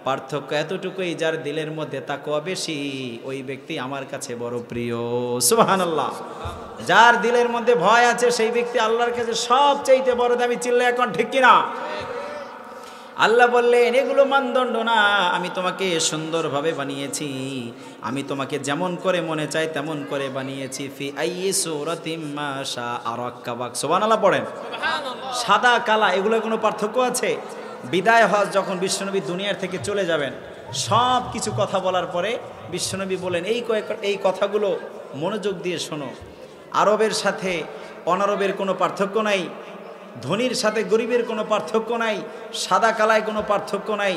পার্থক্য এতটুকুই, যার দিলের মধ্যে তাকওয়া বেশি ওই ব্যক্তি আমার কাছে বড় প্রিয়। সুবহানাল্লাহ। যার দিলের মধ্যে ভয় আছে সেই ব্যক্তি আল্লাহর কাছে সবচাইতে বড় দামি। চিল্লা এখন ঠিক কিনা? আল্লাহ বললেন, এগুলো মানদণ্ড না, আমি তোমাকে সুন্দরভাবে বানিয়েছি, আমি তোমাকে যেমন করে মনে চাই তেমন করে বানিয়েছি। ফি আইয়ি সূরাতিম মা শাআ রাক্কাবাক। সুবহানাল্লাহ পড়েন। সাদা কালা এগুলো কোনো পার্থক্য আছে? বিদায় হজ যখন বিশ্বনবী দুনিয়ার থেকে চলে যাবেন, সব কিছু কথা বলার পরে বিশ্বনবী বলেন, এই কথাগুলো মনোযোগ দিয়ে শোনো। আরবের সাথে অনারবের কোনো পার্থক্য নাই, ধনীর সাথে গরিবের কোনো পার্থক্য নাই, সাদা কালায় কোনো পার্থক্য নাই,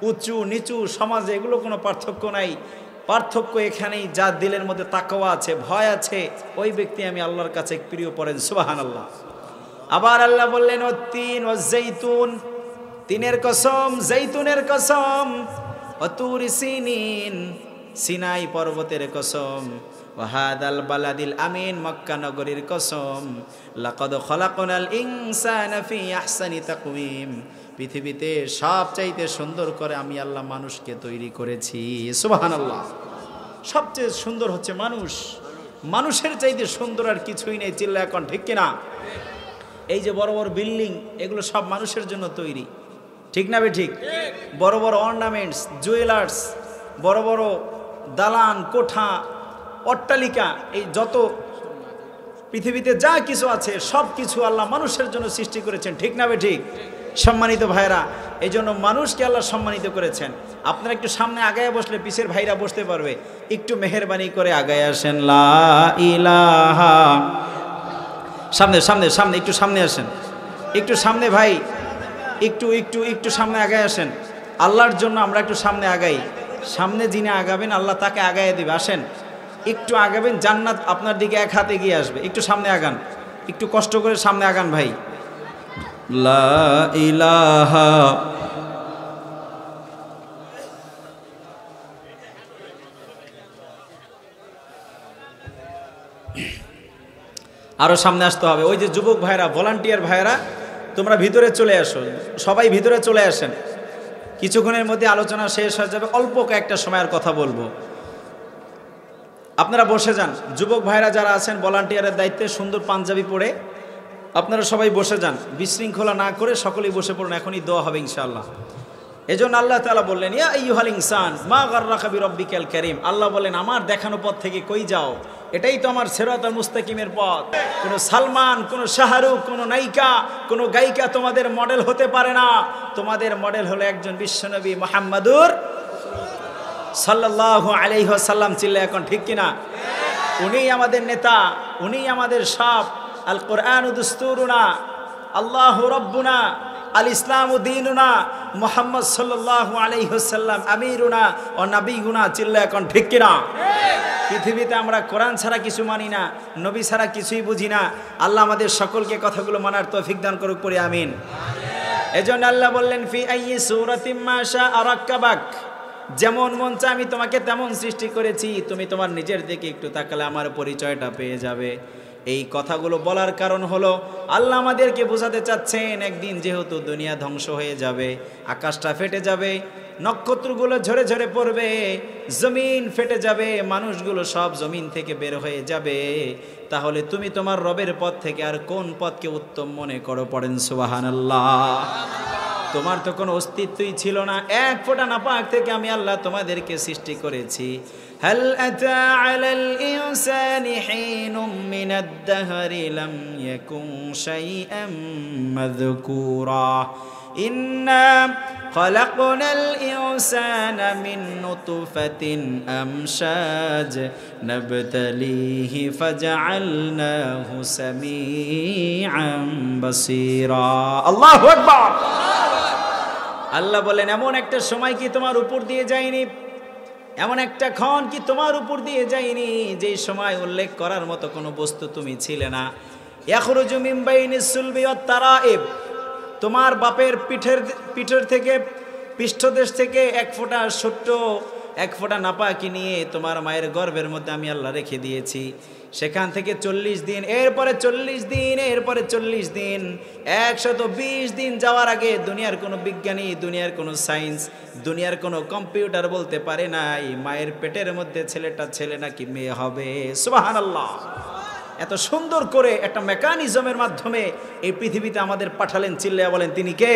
উঁচু নিচু সমাজে এগুলো কোনো পার্থক্য নাই। পার্থক্য এখানেই, যার দিলের মধ্যে তাকওয়া আছে, ভয় আছে, ওই ব্যক্তি আমি আল্লাহর কাছে প্রিয়। পড়েন সুবহানাল্লাহ। আবার আল্লাহ বললেন, ওয়াত্তিন ওয়াজ্জাইতুন, তিনের কসম, জৈতুনের কসম, ওয়াতুরি সিনিন, সিনাই পর্বতের কসম, ওয়াহাদাল বালাদিল আমিন, মক্কা নগরীর কসম, লাকাদ খলাকনাল ইনসানা ফি আহসানি তাকওয়িম, পৃথিবীতে সবচাইতে সুন্দর করে আমি আল্লাহ মানুষকে তৈরি করেছি। সুবহানাল্লাহ। সবচেয়ে সুন্দর হচ্ছে মানুষ, মানুষের চাইতে সুন্দর আর কিছুই নেই। চিল্লা এখন ঠিক কিনা? এই যে বড় বড় বিল্ডিং, এগুলো সব মানুষের জন্য তৈরি, ঠিক না? ঠিক। বড় বড় অর্নামেন্টস, জুয়েলার্স, বড় বড় দালান কোঠা, অট্টালিকা, এই যত পৃথিবীতে যা কিছু আছে সব কিছু আল্লাহ মানুষের জন্য সৃষ্টি করেছেন, ঠিক না? ঠিক। সম্মানিত ভাইরা, এই জন্য মানুষকে আল্লাহ সম্মানিত করেছেন। আপনারা একটু সামনে আগায় বসলে পিছের ভাইরা বসতে পারবে, একটু মেহেরবানি করে আগায় আসেন। লা ইলাহা, সামনে সামনে সামনে, একটু সামনে আসেন, একটু সামনে ভাই, একটু একটু একটু সামনে আগায় আসেন। আল্লাহর জন্য আমরা একটু সামনে আগাই। সামনে যিনি আগাবেন আল্লাহ তাকে আগায় দিবে। আসেন, একটু আগাবেন, জান্নাত আপনার দিকে এক হাতে গিয়ে আসবে। একটু সামনে আগান, একটু কষ্ট করে সামনে আগান ভাই। লা ইলাহা, আরো সামনে আসতে হবে। ওই যে যুবক ভাইরা, ভলান্টিয়ার ভাইরা, তোমরা ভিতরে চলে আসো, সবাই ভিতরে চলে আসেন। কিছুক্ষণের মধ্যে আলোচনা শেষ হয়ে যাবে, অল্প কয়েকটা সময়ের কথা বলবো। আপনারা বসে যান। যুবক ভাইরা যারা আছেন ভলান্টিয়ারের দায়িত্বে, সুন্দর পাঞ্জাবি পরে আপনারা সবাই বসে যান, বিশৃঙ্খলা না করে সকলেই বসে পড়ুন, এখনই দোয়া হবে ইনশাআল্লাহ। এজন্য আল্লাহ তাআলা বললেন, ইয়া আইয়ুহাল ইনসান মা গাররাকা বিরাব্বিকাল কারীম। আল্লাহ বলেন, আমার দেখানো পথ থেকে কই যাও? এটাই তো আমার সিরাতাল মুস্তাকিমের পথ। কোনো সালমান, কোনো শাহরুখ, কোনো নায়িকা, কোনো গায়িকা তোমাদের মডেল হতে পারে না। তোমাদের মডেল হলো একজন বিশ্বনবী মুহাম্মাদুর সাল্লাল্লাহু আলাইহি ওয়াসাল্লাম। চিল্লা এখন ঠিক কিনা? উনিই আমাদের নেতা, উনিই আমাদের সব। আল কোরআন দুস্তুরুনা, আল্লাহু রাব্বুনা, আল ইসলামু দীনুনা, মুহাম্মদ সাল্লাল্লাহু আলাইহি ওয়াসাল্লাম আমিরুনা ও নবীগুনা। চিল্লা এখন ঠিক কিনা? পৃথিবীতে আমরা কোরআন ছাড়া কিছু মানি না, নবী ছাড়া কিছুই বুঝি না। আল্লাহ আমাদের সকলকে কথাগুলো মানার তৌফিক দান করুক, পড়ি আমিন। এজন্য আল্লাহ বললেন, ফি আইয়ি সূরাতিম মা শাআ রাক্কাবাক, যেমন মন চায় আমি তোমাকে তেমন সৃষ্টি করেছি। তুমি তোমার নিজের দিকে একটু তাকালে আমার পরিচয়টা পেয়ে যাবে। এই কথাগুলো বলার কারণ হলো, আল্লাহ আমাদেরকে বোঝাতে চাচ্ছেন, একদিন যেহেতু দুনিয়া ধ্বংস হয়ে যাবে, আকাশটা ফেটে যাবে, নক্ষত্রগুলো ঝরে ঝরে পড়বে, জমিন ফেটে যাবে, মানুষগুলো সব জমিন থেকে বের হয়ে যাবে। তাহলে তুমি তোমার রবের পথ থেকে আর কোন পথকে উত্তম মনে করো? পড়েন সুবহানাল্লাহ। তোমার তো কোনো অস্তিত্বই ছিল না, এক ফোঁটা নাপাক থেকে আমি আল্লাহ তোমাদেরকে সৃষ্টি করেছি। হাল আতা আলাল ইনসানি হিনুম মিনাদ দাহরি লাম ইয়াকুন শাইআম মাযকুরা ইন্না খালাকনাল ইনসানা মিন নুতফাতিন আমশাজ নাবতালিহি ফাজআলনাহু সামিআন বাসীরা। আল্লাহু আকবার। আল্লাহ বলেন, এমন একটা সময় কি তোমার উপর দিয়ে যায়নি, এমন একটা ক্ষণ কি তোমার উপর দিয়ে যায়নি যেই সময় উল্লেখ করার মতো কোনো বস্তু তুমি ছিলে না। ইয়াখরুজু মিন বাইনিস সুলবি ওয়াত তারাইব, তোমার বাপের পিঠের থেকে, পৃষ্ঠদেশ থেকে এক ফোঁটা ছোট্ট এক ফোঁটা নাপাকি নিয়ে তোমার মায়ের গর্ভের মধ্যে আমি আল্লাহ রেখে দিয়েছি। সেখান থেকে 40 দিন, এরপরে 40 দিন, এরপরে 40 দিন, 120 দিন যাওয়ার আগে দুনিয়ার কোনো বিজ্ঞানী, দুনিয়ার কোনো সায়েন্স, দুনিয়ার কোনো কম্পিউটার বলতে পারে নাই মায়ের পেটের মধ্যে ছেলেটা ছেলে নাকি মেয়ে হবে। সুবহানাল্লাহ। এত সুন্দর করে একটা মেকানিজমের মাধ্যমে এই পৃথিবীতে আমাদের পাঠালেন। চিল্লায়া বলেন তিনি কে?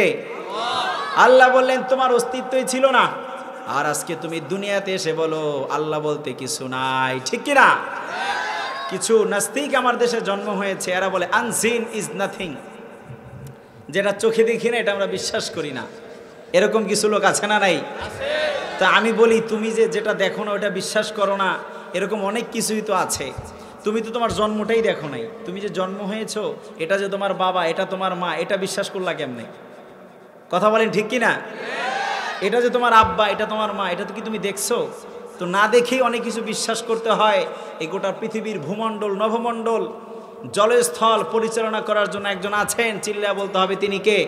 আল্লাহ বললেন তোমার অস্তিত্বই ছিল না, আর আজকে তুমি দুনিয়াতে এসে বলো আল্লাহ বলতে কিছু নাই। ঠিক কিনা? কিছু নাস্তিক আমার দেশে জন্ম হয়েছে, এরা বলে আনসিন ইজ নাথিং, যেটা চোখে দেখি না এটা আমরা বিশ্বাস করি না। এরকম কিছু লোক আছে না নাই? তা আমি বলি তুমি যেটা দেখো না ওটা বিশ্বাস করো না, এরকম অনেক কিছুই তো আছে। তুমি তো তোমার জন্মটাই দেখো নাই, তুমি যে জন্ম হয়েছো, এটা যে তোমার বাবা, এটা তোমার মা, এটা বিশ্বাস করলা কেমনে? কথা বলেন ঠিক কিনা? এটা যে তোমার আব্বা, এটা তোমার মা, এটা তো কি তুমি দেখছো? তো না দেখেই অনেক কিছু বিশ্বাস করতে হয়। এই গোটা পৃথিবীর ভূমণ্ডল, নভমণ্ডল, জলস্থল পরিচালনা করার জন্য একজন আছেন, চিল্লা বলতে হবে তিনি কে?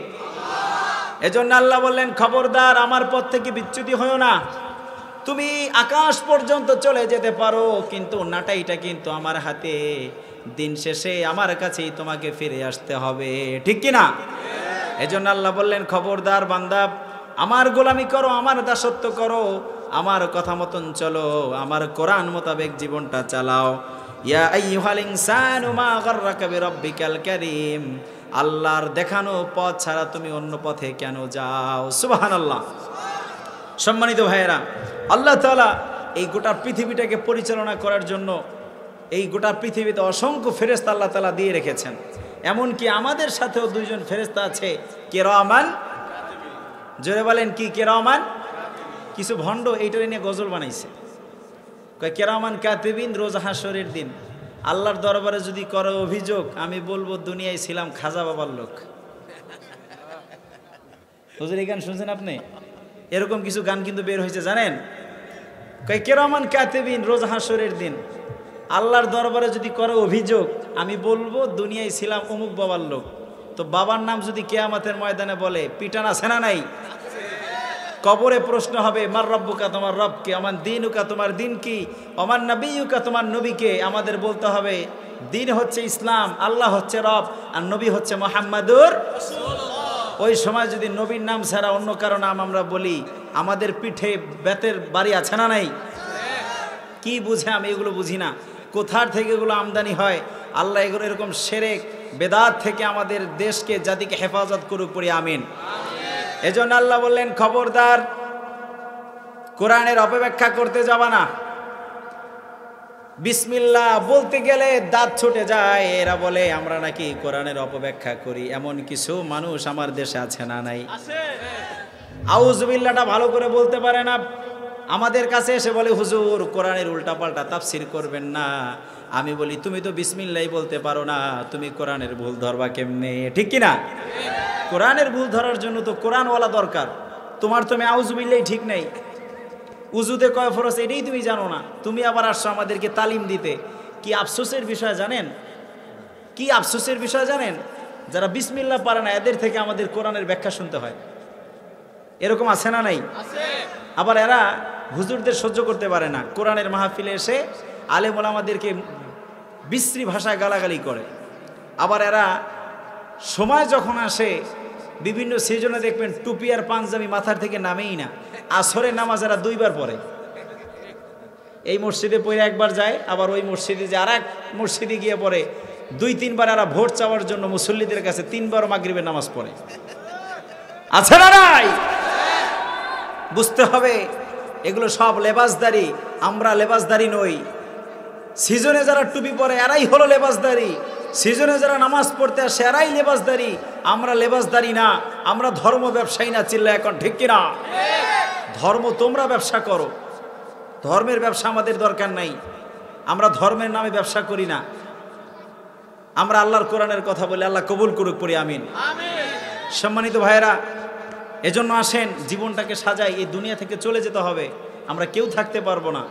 এজন্য আল্লাহ বললেন খবরদার আমার পথ থেকে বিচ্যুতি হয়ো না। তুমি আকাশ পর্যন্ত চলে যেতে পারো, কিন্তু নাটাইটা কিন্তু আমার হাতে, দিন শেষে আমার কাছেই তোমাকে ফিরে আসতে হবে। ঠিক কিনা? এজন্য আল্লাহ বললেন খবরদার বান্দা, আমার গোলামি করো, আমার দাসত্ব করো, আমার কথা মতন চলো, আমার কোরআন মোতাবেক জীবনটা চালাও। ইয়া আইয়ুহাল ইনসানু মা গাররাকা বিরাব্বিকাল কারীম, আল্লাহর দেখানো পথ ছাড়া তুমি অন্য পথে কেন যাও? সুবহানাল্লাহ। সম্মানিত ভাইয়েরা, আল্লাহ তাআলা এই গোটা পৃথিবীটাকে পরিচালনা করার জন্য এই গোটা পৃথিবীতে অসংখ্য ফেরেশতা আল্লাহ তাআলা দিয়ে রেখেছেন। এমনকি আমাদের সাথেও দুইজন ফেরেশতা আছে, কিরামান, জোরে বলেন কি কিরামান? কিছু ভণ্ড এইটারে নিয়ে গজল বানাইছে, কয় কিরামান কাতিবিন, রোজ হাসরের দিন আল্লাহর দরবারে যদি করো অভিযোগ, আমি বলবো দুনিয়ায় ছিলাম খাজা বাবার লোক। হুজুর এই গান শুনছেন আপনি? এরকম কিছু গান কিন্তু বের হয়েছে জানেন? কয় কিরামান কাতিবিন, রোজ হাসরের দিন আল্লাহর দরবারে যদি করো অভিযোগ, আমি বলবো দুনিয়ায় ছিলাম অমুক বাবার লোক। তো বাবার নাম যদি কিয়ামতের ময়দানে বলে, পিটান আছে না নাই? কবরে প্রশ্ন হবে মার রব্বুকা, তোমার রব কে? আমার দিনুকা, তোমার দিন কি? আমার নবিয়ুকা, তোমার নবীকে? আমাদের বলতে হবে দিন হচ্ছে ইসলাম, আল্লাহ হচ্ছে রব, আর নবী হচ্ছে মুহাম্মাদুর রাসূলুল্লাহ। ওই সময় যদি নবীর নাম ছাড়া অন্য কারো নাম আমরা বলি, আমাদের পিঠে বেতের বাড়ি আছে না নাই? কি বুঝে? আমি এগুলো বুঝি না, কোথার থেকে এগুলো আমদানি হয়। আল্লাহ এগুলো এরকম শিরক বেদাত থেকে আমাদের দেশকে, জাতিকে হেফাজত করুক, পড়ি আমিন। এজন্য আল্লাহ বললেন খবরদার কোরআনের অপব্যাখ্যা করতে যাবা না। বিসমিল্লাহ বলতে গেলে দাঁত ছুটে যায়। এরা বলে আমরা নাকি কোরআনের অপব্যাখ্যা করি। এমন কিছু মানুষ আমার দেশে আছে না নাই? আউযুবিল্লাহটা ভালো করে বলতে পারে না। আমাদের কাছে এসে বলে হুজুর কোরআনের উল্টাপাল্টা তাফসির করবেন না। আমি বলি তুমি তো বিসমিল্লাহ বলতে পারো না, তুমি কোরআনের ভুল ধরবা কেমনে? ঠিক কিনা? কোরআনের ভুল ধরার জন্য তো কোরআনওয়ালা দরকার। তোমার তুমি আউযুবিল্লাহ ঠিক নেই, উজুতে কয় ফরজ এটাই তুমি জানো না, তুমি আবার আসছো আমাদেরকে তালিম দিতে। কি আফসোসের বিষয় জানেন? কি আফসোসের বিষয় জানেন? যারা বিসমিল্লাহ পারে না এদের থেকে আমাদের কোরআনের ব্যাখ্যা শুনতে হয়। এরকম আছে না নাই? আবার এরা হুজুরদের সহ্য করতে পারে না, কোরআনের মাহফিলে এসে আলেম ওলামাদেরকে বিশ্রী ভাষায় গালাগালি করে। আবার এরা সময় যখন আসে বিভিন্ন সিজনে দেখবেন টুপি আর পাঞ্জাবি মাথার থেকে নামেই না। আসরের নামাজ এরা 2 বার পড়ে। এই মসজিদে পড়ে একবার যায়, আবার ওই মসজিদে যে আর এক মসজিদে গিয়ে পড়ে 2-3 বার। এরা ভোট চাওয়ার জন্য মুসল্লিদের কাছে 3 বার মাগরিবের নামাজ পড়ে। আছে না নাই? বুঝতে হবে এগুলো সব লেবাসদারি, আমরা লেবাসদারি নই। সিজনে যারা টুপি পরে এরাই হলো লেবাসদারি, সিজনে যারা নামাজ পড়তে আসে এরাই লেবাসদারি। আমরা লেবাসদারি না, আমরা ধর্ম ব্যবসায়ী না। চিল্লা এখন ঠিক কিনা? ধর্ম তোমরা ব্যবসা করো, ধর্মের ব্যবসা আমাদের দরকার নাই। আমরা ধর্মের নামে ব্যবসা করি না, আমরা আল্লাহর কোরআনের কথা বলি। আল্লাহ কবুল করুক, পড়ি আমিন। সম্মানিত ভাইয়েরা, এজন্য আসেন জীবনটাকে সাজাই। এই দুনিয়া থেকে চলে যেতে হবে, আমরা কেউ থাকতে পারবো না।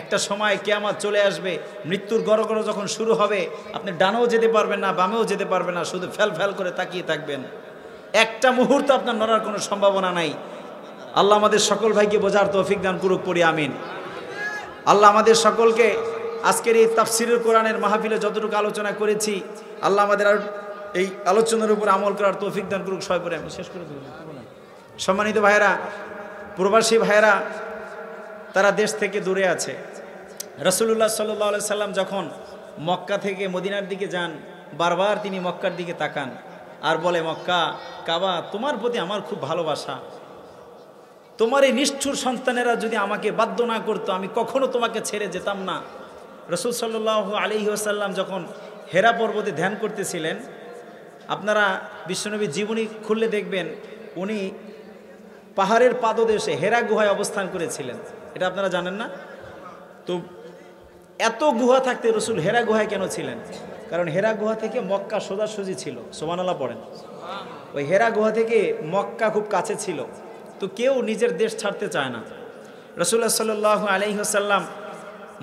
একটা সময় কিয়ামত চলে আসবে, মৃত্যুর গড়গড় যখন শুরু হবে, আপনি ডানেও যেতে পারবেন না, বামেও যেতে পারবেন না, শুধু ফ্যাল ফ্যাল করে তাকিয়ে থাকবেন। একটা মুহূর্ত আপনার নড়ার কোনো সম্ভাবনা নাই। আল্লাহ আমাদের সকল ভাইকে বোঝার তৌফিক দান করুক, পড়ি আমিন। আল্লাহ আমাদের সকলকে আজকের এই তাফসিরুল কোরআনের মাহফিলে যতটুকু আলোচনা করেছি, আল্লাহ আমাদের আর এই আলোচনার উপর আমল করার তৌফিক দান করুক। সবাই পড়ে আমি শেষ করে দেব। সম্মানিত ভাইয়েরা, প্রবাসী ভাইয়েরা, তারা দেশ থেকে দূরে আছে। রাসূলুল্লাহ সাল্লাল্লাহু আলাইহি সাল্লাম যখন মক্কা থেকে মদিনার দিকে যান, বারবার তিনি মক্কার দিকে তাকান আর বলে, মক্কা, কাবা, তোমার প্রতি আমার খুব ভালোবাসা। তোমার এই নিষ্ঠুর সন্তানেরা যদি আমাকে বাধ্য না করতো, আমি কখনো তোমাকে ছেড়ে যেতাম না। রাসূল সাল্লাল্লাহু আলাইহি ওয়াসাল্লাম যখন হেরা পর্বতে ধ্যান করতেছিলেন, আপনারা বিশ্বনবীর জীবনী খুললে দেখবেন উনি পাহাড়ের পাদদেশে হেরা গুহায় অবস্থান করেছিলেন। এটা আপনারা জানেন না? তো এত গুহা থাকতে রসুল হেরা গুহায় কেন ছিলেন? কারণ হেরা গুহা থেকে মক্কা সোজাসুজি ছিল। সুবহানাল্লাহ পড়েন। ওই হেরা গুহা থেকে মক্কা খুব কাছে ছিল, তো কেউ নিজের দেশ ছাড়তে চায় না। রাসূলুল্লাহ সাল্লাল্লাহু আলাইহি ওয়াসাল্লাম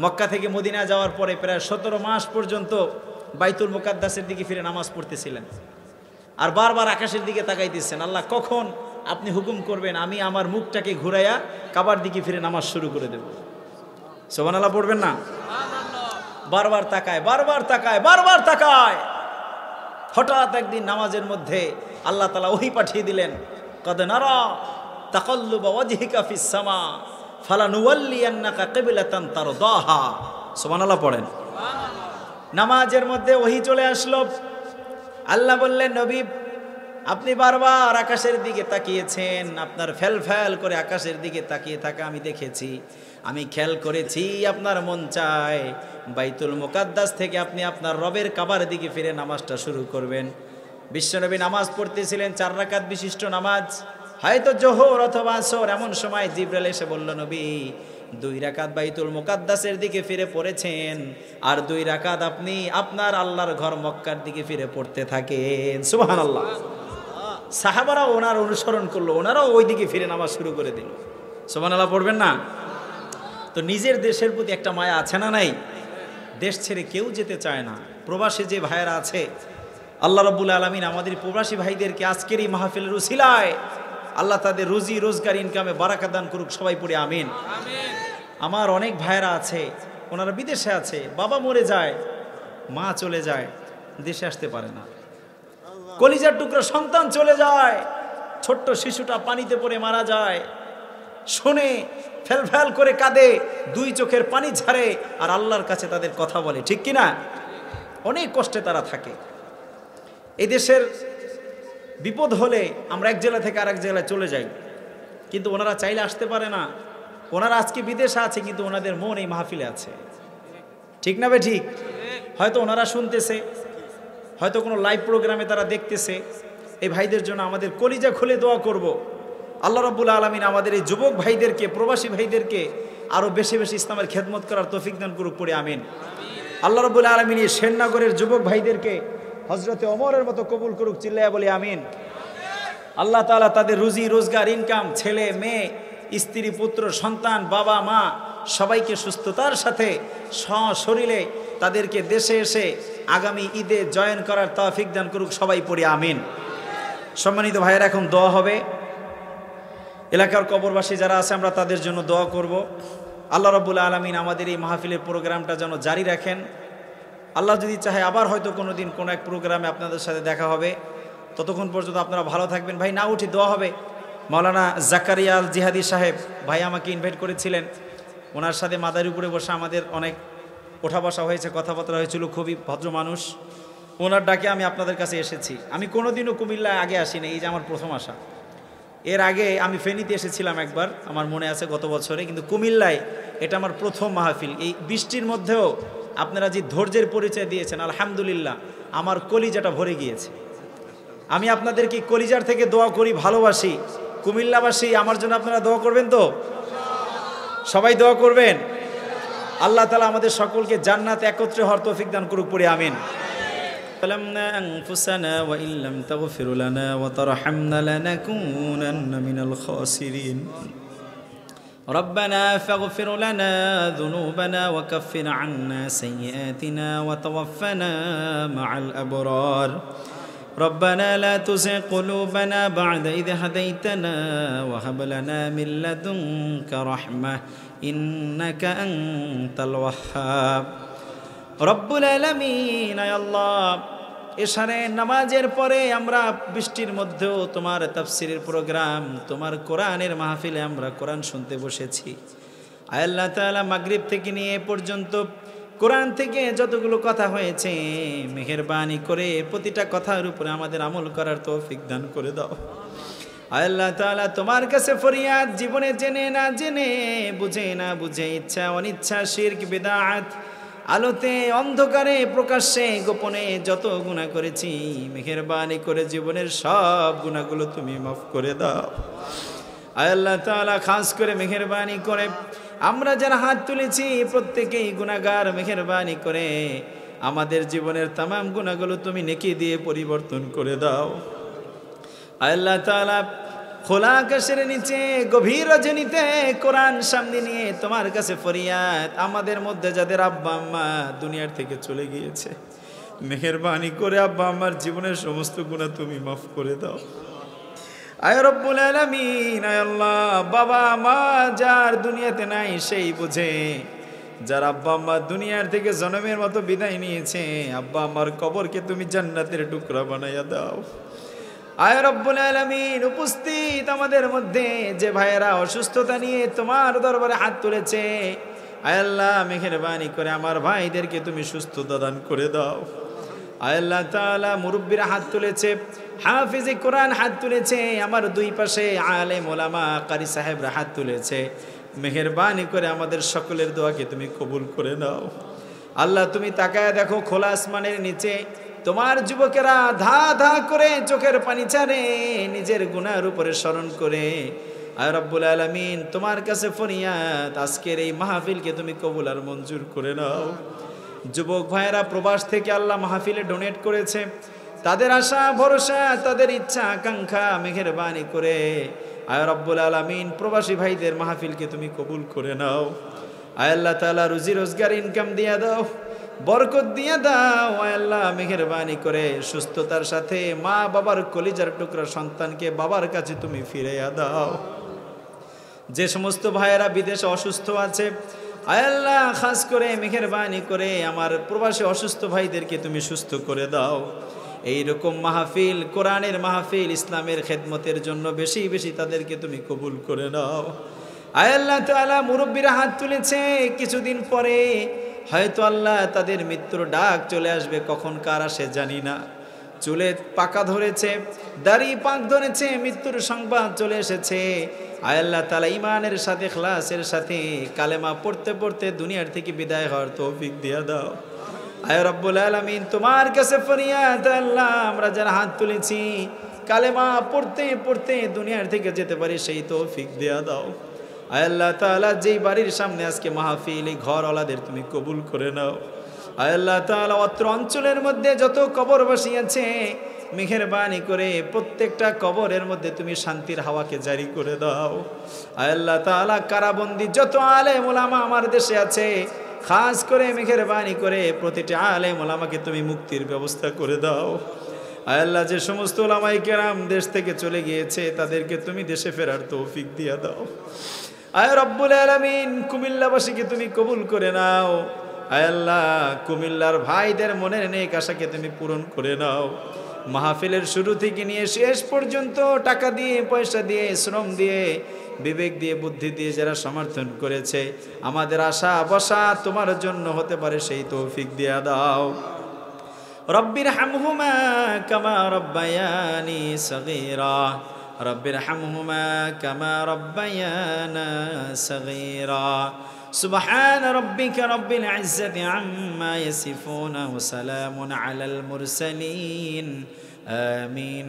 মক্কা থেকে মদিনা যাওয়ার পরে প্রায় 17 মাস পর্যন্ত বাইতুল মুকাদ্দাসের দিকে ফিরে নামাজ পড়তেছিলেন আর বারবার আকাশের দিকে তাকাইতেছেন, আল্লাহ কখন আপনি হুকুম করবেন আমি আমার মুখটাকে ঘুরাইয়া কাবার দিকে ফিরে নামাজ শুরু করে দেব। সুবহানাল্লাহ পড়বেন না? বারবার তাকায়, বারবার তাকায়, বারবার তাকায়। হঠাৎ একদিন নামাজের মধ্যে আল্লাহ তাআলা ওহী পাঠিয়ে দিলেন, কদ নারা তাকাল্লুবা ওয়াজহিকা ফিস সামা ফালানুওয়াল্লিয়ান্নাকা কিবলাতান তারদাহা। সুবহানাল্লাহ পড়েন। নামাজের মধ্যে ওহী চলে আসলো। আল্লাহ বললেন, নবী, আপনি বারবার আকাশের দিকে তাকিয়েছেন, আপনার ফ্যাল করে আকাশের দিকে তাকিয়ে থাকা আমি দেখেছি, আমি খেয়াল করেছি আপনার মন চায় বাইতুল মুকাদ্দাস থেকে আপনি আপনার রবের কাবার দিকে ফিরে নামাজটা শুরু করবেন। বিশ্বনবী নামাজ পড়তেছিলেন, 4 রাকাত বিশিষ্ট নামাজ, হয়তো জোহর অথবা আসর। এমন সময় জিবরাইল এসে বলল, নবী, 2 রাকাত বাইতুল মুকাদ্দাসের দিকে ফিরে পড়েছেন আর 2 রাকাত আপনি আপনার আল্লাহর ঘর মক্কার দিকে ফিরে পড়তে থাকেন। সুবহানাল্লাহ। সাহাবারা ওনার অনুসরণ করলো, ওনারাও ওই দিকে ফিরে নামাজ শুরু করে দিল। সুবহানাল্লাহ পড়বেন না? তো নিজের দেশের প্রতি একটা মায়া আছে না নাই? দেশ ছেড়ে কেউ যেতে চায় না। প্রবাসী যে ভাইয়েরা আছে, আল্লাহ রাব্বুল আলামিন আমাদের প্রবাসী ভাইদেরকে আজকের এই মাহফিলের উসিলায় আল্লাহ তাদের রুজি রোজগার ইনকামে বারাকা দান করুক। সবাই পড়ে আমিন। আমার অনেক ভাইয়েরা আছে, ওনারা বিদেশে আছে, বাবা মরে যায়, মা চলে যায়, দেশে আসতে পারে না। কলিজার টুকরা সন্তান চলে যায়, ছোট্ট শিশুটা পানিতে পড়ে মারা যায়, শুনে ফেল করে কাঁদে, 2 চোখের পানি ঝাড়ে আর আল্লাহর কাছে তাদের কথা বলে, ঠিক কিনা? অনেক কষ্টে তারা থাকে। এই দেশের বিপদ হলে আমরা এক জেলা থেকে আরেক জেলায় চলে যাই, কিন্তু ওনারা চাইলে আসতে পারে না। ওনারা আজকে বিদেশে আছে, কিন্তু ওনাদের মন এই মাহফিলে আছে, ঠিক না বে ঠিক? হয়তো ওনারা শুনতেছে, হয়তো কোনো লাইভ প্রোগ্রামে তারা দেখতেছে। এই ভাইদের জন্য আমাদের কলিজা খুলে দোয়া করব। আল্লাহ রাব্বুল আলামিন আমাদের এই যুবক ভাইদেরকে, প্রবাসী ভাইদেরকে আরো বেশি বেশি ইসলামের খেদমত করার তৌফিক দান করুক, পড়ে আমিন। আল্লাহ রাব্বুল আলামিন এই শ্যামনগরের যুবক ভাইদেরকে হযরতে ওমরের মতো কবুল করুক, চিল্লায়া বলি আমিন। আল্লাহ তাআলা তাদের রুজি রোজগার ইনকাম, ছেলে মেয়ে, স্ত্রী পুত্র সন্তান, বাবা মা সবাইকে সুস্থতার সাথে সশরীরে তাদেরকে দেশে এসে আগামী ঈদে জয়েন করার তৌফিক দান করুক। সবাই পড়ি আমিন। সম্মানিত ভাইয়েরা, এখন দোয়া হবে। এলাকার কবরবাসী যারা আছে আমরা তাদের জন্য দোয়া করব। আল্লাহ রাব্বুল আলামিন আমাদের এই মাহফিলের প্রোগ্রামটা যেন জারি রাখেন। আল্লাহ যদি চাহে আবার হয়তো কোনো দিন কোনো এক প্রোগ্রামে আপনাদের সাথে দেখা হবে। ততক্ষণ পর্যন্ত আপনারা ভালো থাকবেন। ভাই না উঠে দোয়া হবে। মাওলানা জাকারিয়া আল জিহাদি সাহেব ভাই আমাকে ইনভাইট করেছিলেন, ওনার সাথে মাদার উপরে বসে আমাদের অনেক ওঠা বসা হয়েছে, কথাবার্তা হয়েছিল। খুবই ভদ্র মানুষ। ওনার ডাকে আমি আপনাদের কাছে এসেছি। আমি কোনোদিনও কুমিল্লায় আগে আসিনি, এই যে আমার প্রথম আসা। এর আগে আমি ফেনীতে এসেছিলাম একবার, আমার মনে আছে গত বছরে, কিন্তু কুমিল্লায় এটা আমার প্রথম মাহফিল। এই বৃষ্টির মধ্যেও আপনারা যে ধৈর্যের পরিচয় দিয়েছেন, আলহামদুলিল্লাহ আমার কলিজাটা ভরে গিয়েছে। আমি আপনাদেরকে কলিজার থেকে দোয়া করি, ভালোবাসি। কুমিল্লাবাসী আমার জন্য আপনারা দোয়া করবেন তো? সবাই দোয়া করবেন। আল্লাহ তাআলা আমাদের সকলকে জান্নাতে একত্রে হওয়ার তৌফিক দান করুক, পড়ে আমিন। ظلمنا أنفسنا وإن لم تغفر لنا وترحمنا لنكونن من الخاسرين ربنا فاغفر لنا ذنوبنا وكفر عنا سيئاتنا وتوفنا مع الأبرار ربنا لا تزغ قلوبنا بعد إذ هديتنا وهب لنا من لدنك رحمة إنك أنت الوهاب রব্বুল আলামিন। আয় আল্লাহ, এশারের নামাজের পরে আমরা বৃষ্টির মধ্যেও তোমার তাফসিরের প্রোগ্রাম, তোমার কোরআনের মাহফিলে আমরা কোরআন শুনতে বসেছি। আয় আল্লাহ তাআলা, মাগরিব থেকে নিয়ে এ পর্যন্ত কোরআন থেকে যতগুলো কথা হয়েছে, মেহেরবানি করে প্রতিটা কথার উপরে আমাদের আমল করার তৌফিক দান করে দাও। আয় আল্লাহ তাআলা, তোমার কাছে ফরিয়াদ, জীবনে জেনে না জেনে, বুঝে না বুঝে, ইচ্ছা অনিচ্ছা, শিরক বিদআত, আলোতে অন্ধকারে, প্রকাশ্যে গোপনে যত গুনাহ করেছি, মেহেরবানি করে জীবনের সব গুনাহগুলো তুমি মাফ করে দাও। আয় আল্লাহ তাআলা, খাস করে মেহেরবানি করে আমরা যারা হাত তুলেছি প্রত্যেকেই গুনাহগার, মেহেরবানি করে আমাদের জীবনের তামাম গুনাহগুলো তুমি নেকি দিয়ে পরিবর্তন করে দাও। আয় আল্লাহ তাআলা, খোলা আকাশের নিচে গভীর রজনীতে কোরআন সামনে নিয়ে তোমার কাছে ফরিয়াদ, আমাদের মধ্যে যাদের আব্বা আম্মা দুনিয়ার থেকে চলে গিয়েছে, মেহেরবানি করে আব্বা আম্মার জীবনের সমস্ত গুনাহ তুমি মাফ করে দাও। আয় রব্বুল আলামিন, আয় আল্লাহ, বাবা মা যার দুনিয়াতে নাই সেই বুঝে, যার আব্বা আম্মা দুনিয়ার থেকে জনমের মতো বিদায় নিয়েছে, আব্বা আম্মার কবরকে তুমি জান্নাতের টুকরা বানাইয়া দাও। আয় রব্বুল আলামিন, উপস্থিত আমাদের মধ্যে যে ভাইয়েরা অসুস্থতা নিয়ে তোমার দরবারে হাত তুলেছে, আয় আল্লাহ, মেহেরবানি করে আমার ভাইদেরকে তুমি সুস্থতা দান করে দাও। আয় আল্লাহ তাআলা, মুরব্বীরা হাত তুলেছে, হাফিজে কোরআন হাত তুলেছে, আমার দুই পাশে আলেম ওলামা কারি সাহেবরা হাত তুলেছে, মেহেরবানি করে আমাদের সকলের দোয়াকে তুমি কবুল করে নাও। আল্লাহ, তুমি তাকায় দেখো, খোলা আসমানের নিচে তোমার যুবকেরা ধা ধা করে চোখের পানি ছাড়ে, নিজের গুনার উপরে স্মরণ করে। আয় রব্বুল আলামিন, তোমার কাছে ফরিয়াদ, আজকের এই মাহফিলকে তুমি কবুল আর মঞ্জুর করে নাও। যুবক ভাইয়েরা প্রবাস থেকে আল্লাহ মাহফিলে ডোনেট করেছে, তাদের আশা ভরসা, তাদের ইচ্ছা আকাঙ্ক্ষা মেহেরবানি করে আয় রব্বুল আলামিন প্রবাসী ভাইদের মাহফিলকে তুমি কবুল করে নাও। আয় আল্লাহ তাআলা, রুজি রোজগার ইনকাম দিয়ে দাও, বরকত দিয়ে দাও। আয় আল্লাহ, মেহেরবানি করে সুস্থতার সাথে মা বাবার কলিজার টুকরা সন্তানকে বাবার কাছে তুমি ফিরাইয়া দাও। যে সমস্ত ভাইয়েরা বিদেশে অসুস্থ আছে, আয় আল্লাহ, খাস করে মেহেরবানি করে আমার প্রবাসী অসুস্থ ভাইদেরকে তুমি সুস্থ করে দাও। এই রকম মাহফিল, কোরআনের মাহফিল, ইসলামের খেদমতের জন্য বেশি বেশি তাদেরকে তুমি কবুল করে নাও। আয় আল্লাহ তাআলা, মুরব্বীরা হাত তুলেছে, কিছুদিন পরে হয়তো আল্লাহ তাদের মৃত্যুর ডাক চলে আসবে, কখন কার আসে জানি না। চুলে পাকা ধরেছে, দাড়ি পাক ধরেছে, মৃত্যুর সংবাদ চলে এসেছে। আয় আল্লাহ তাআলা, ঈমানের সাথে, ইখলাসের সাথে কালেমা পড়তে পড়তে দুনিয়ার থেকে বিদায় হওয়ার তৌফিক দিয়ে দাও। আয় রব্বুল আলামিন, তোমার কাছে ফরিয়াদ, আল্লাহ, আমরা যারা হাত তুলেছি কালেমা পড়তে পড়তে দুনিয়ার থেকে যেতে পারি সেই তৌফিক দিয়ে দাও। আয় আল্লাহ তাআলা, যেই বাড়ির সামনে আজকে মাহফিল, এই ঘরওয়ালাদের তুমি কবুল করে নাও। আয় আল্লাহ তাআলা, অত্র অঞ্চলের মধ্যে যত কবরবাসী আছে, মেহেরবানি করে প্রত্যেকটা কবরের মধ্যে তুমি শান্তির হাওয়াকে জারি করে দাও। আয় আল্লাহ তাআলা, কারাবন্দি যত আলেম ওলামা আমার দেশে আছে, খাস করে মেহেরবানি করে প্রতিটি আলেম ওলামাকে তুমি মুক্তির ব্যবস্থা করে দাও। আয় আল্লাহ, যে সমস্ত ওলামায়ে কেরাম দেশ থেকে চলে গিয়েছে, তাদেরকে তুমি দেশে ফেরার তৌফিক দিয়ে দাও। আয় রব্বুল আলামিন, কুমিল্লাবাসীকে তুমি কবুল করে নাও। আয় আল্লাহ, কুমিল্লার ভাইদের মনের নেক আশাকে তুমি পূরণ করে নাও। মাহফিলের শুরু থেকে নিয়ে শেষ পর্যন্ত টাকা দিয়ে, পয়সা দিয়ে, শ্রম দিয়ে, বিবেক দিয়ে, বুদ্ধি দিয়ে যারা সমর্থন করেছে, আমাদের আশা বসা তোমার জন্য হতে পারে সেই তৌফিক দিয়ে দাও। রব্বির হামহুমা কামা রব্বায়ানি সগীরা, রব্বির হামহুমা কামা রব্বায়ানা সগীরা। سبحان ربك رب العزة عما يصفون وسلام على المرسلين آمين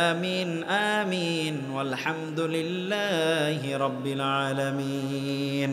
آمين آمين والحمد لله رب العالمين.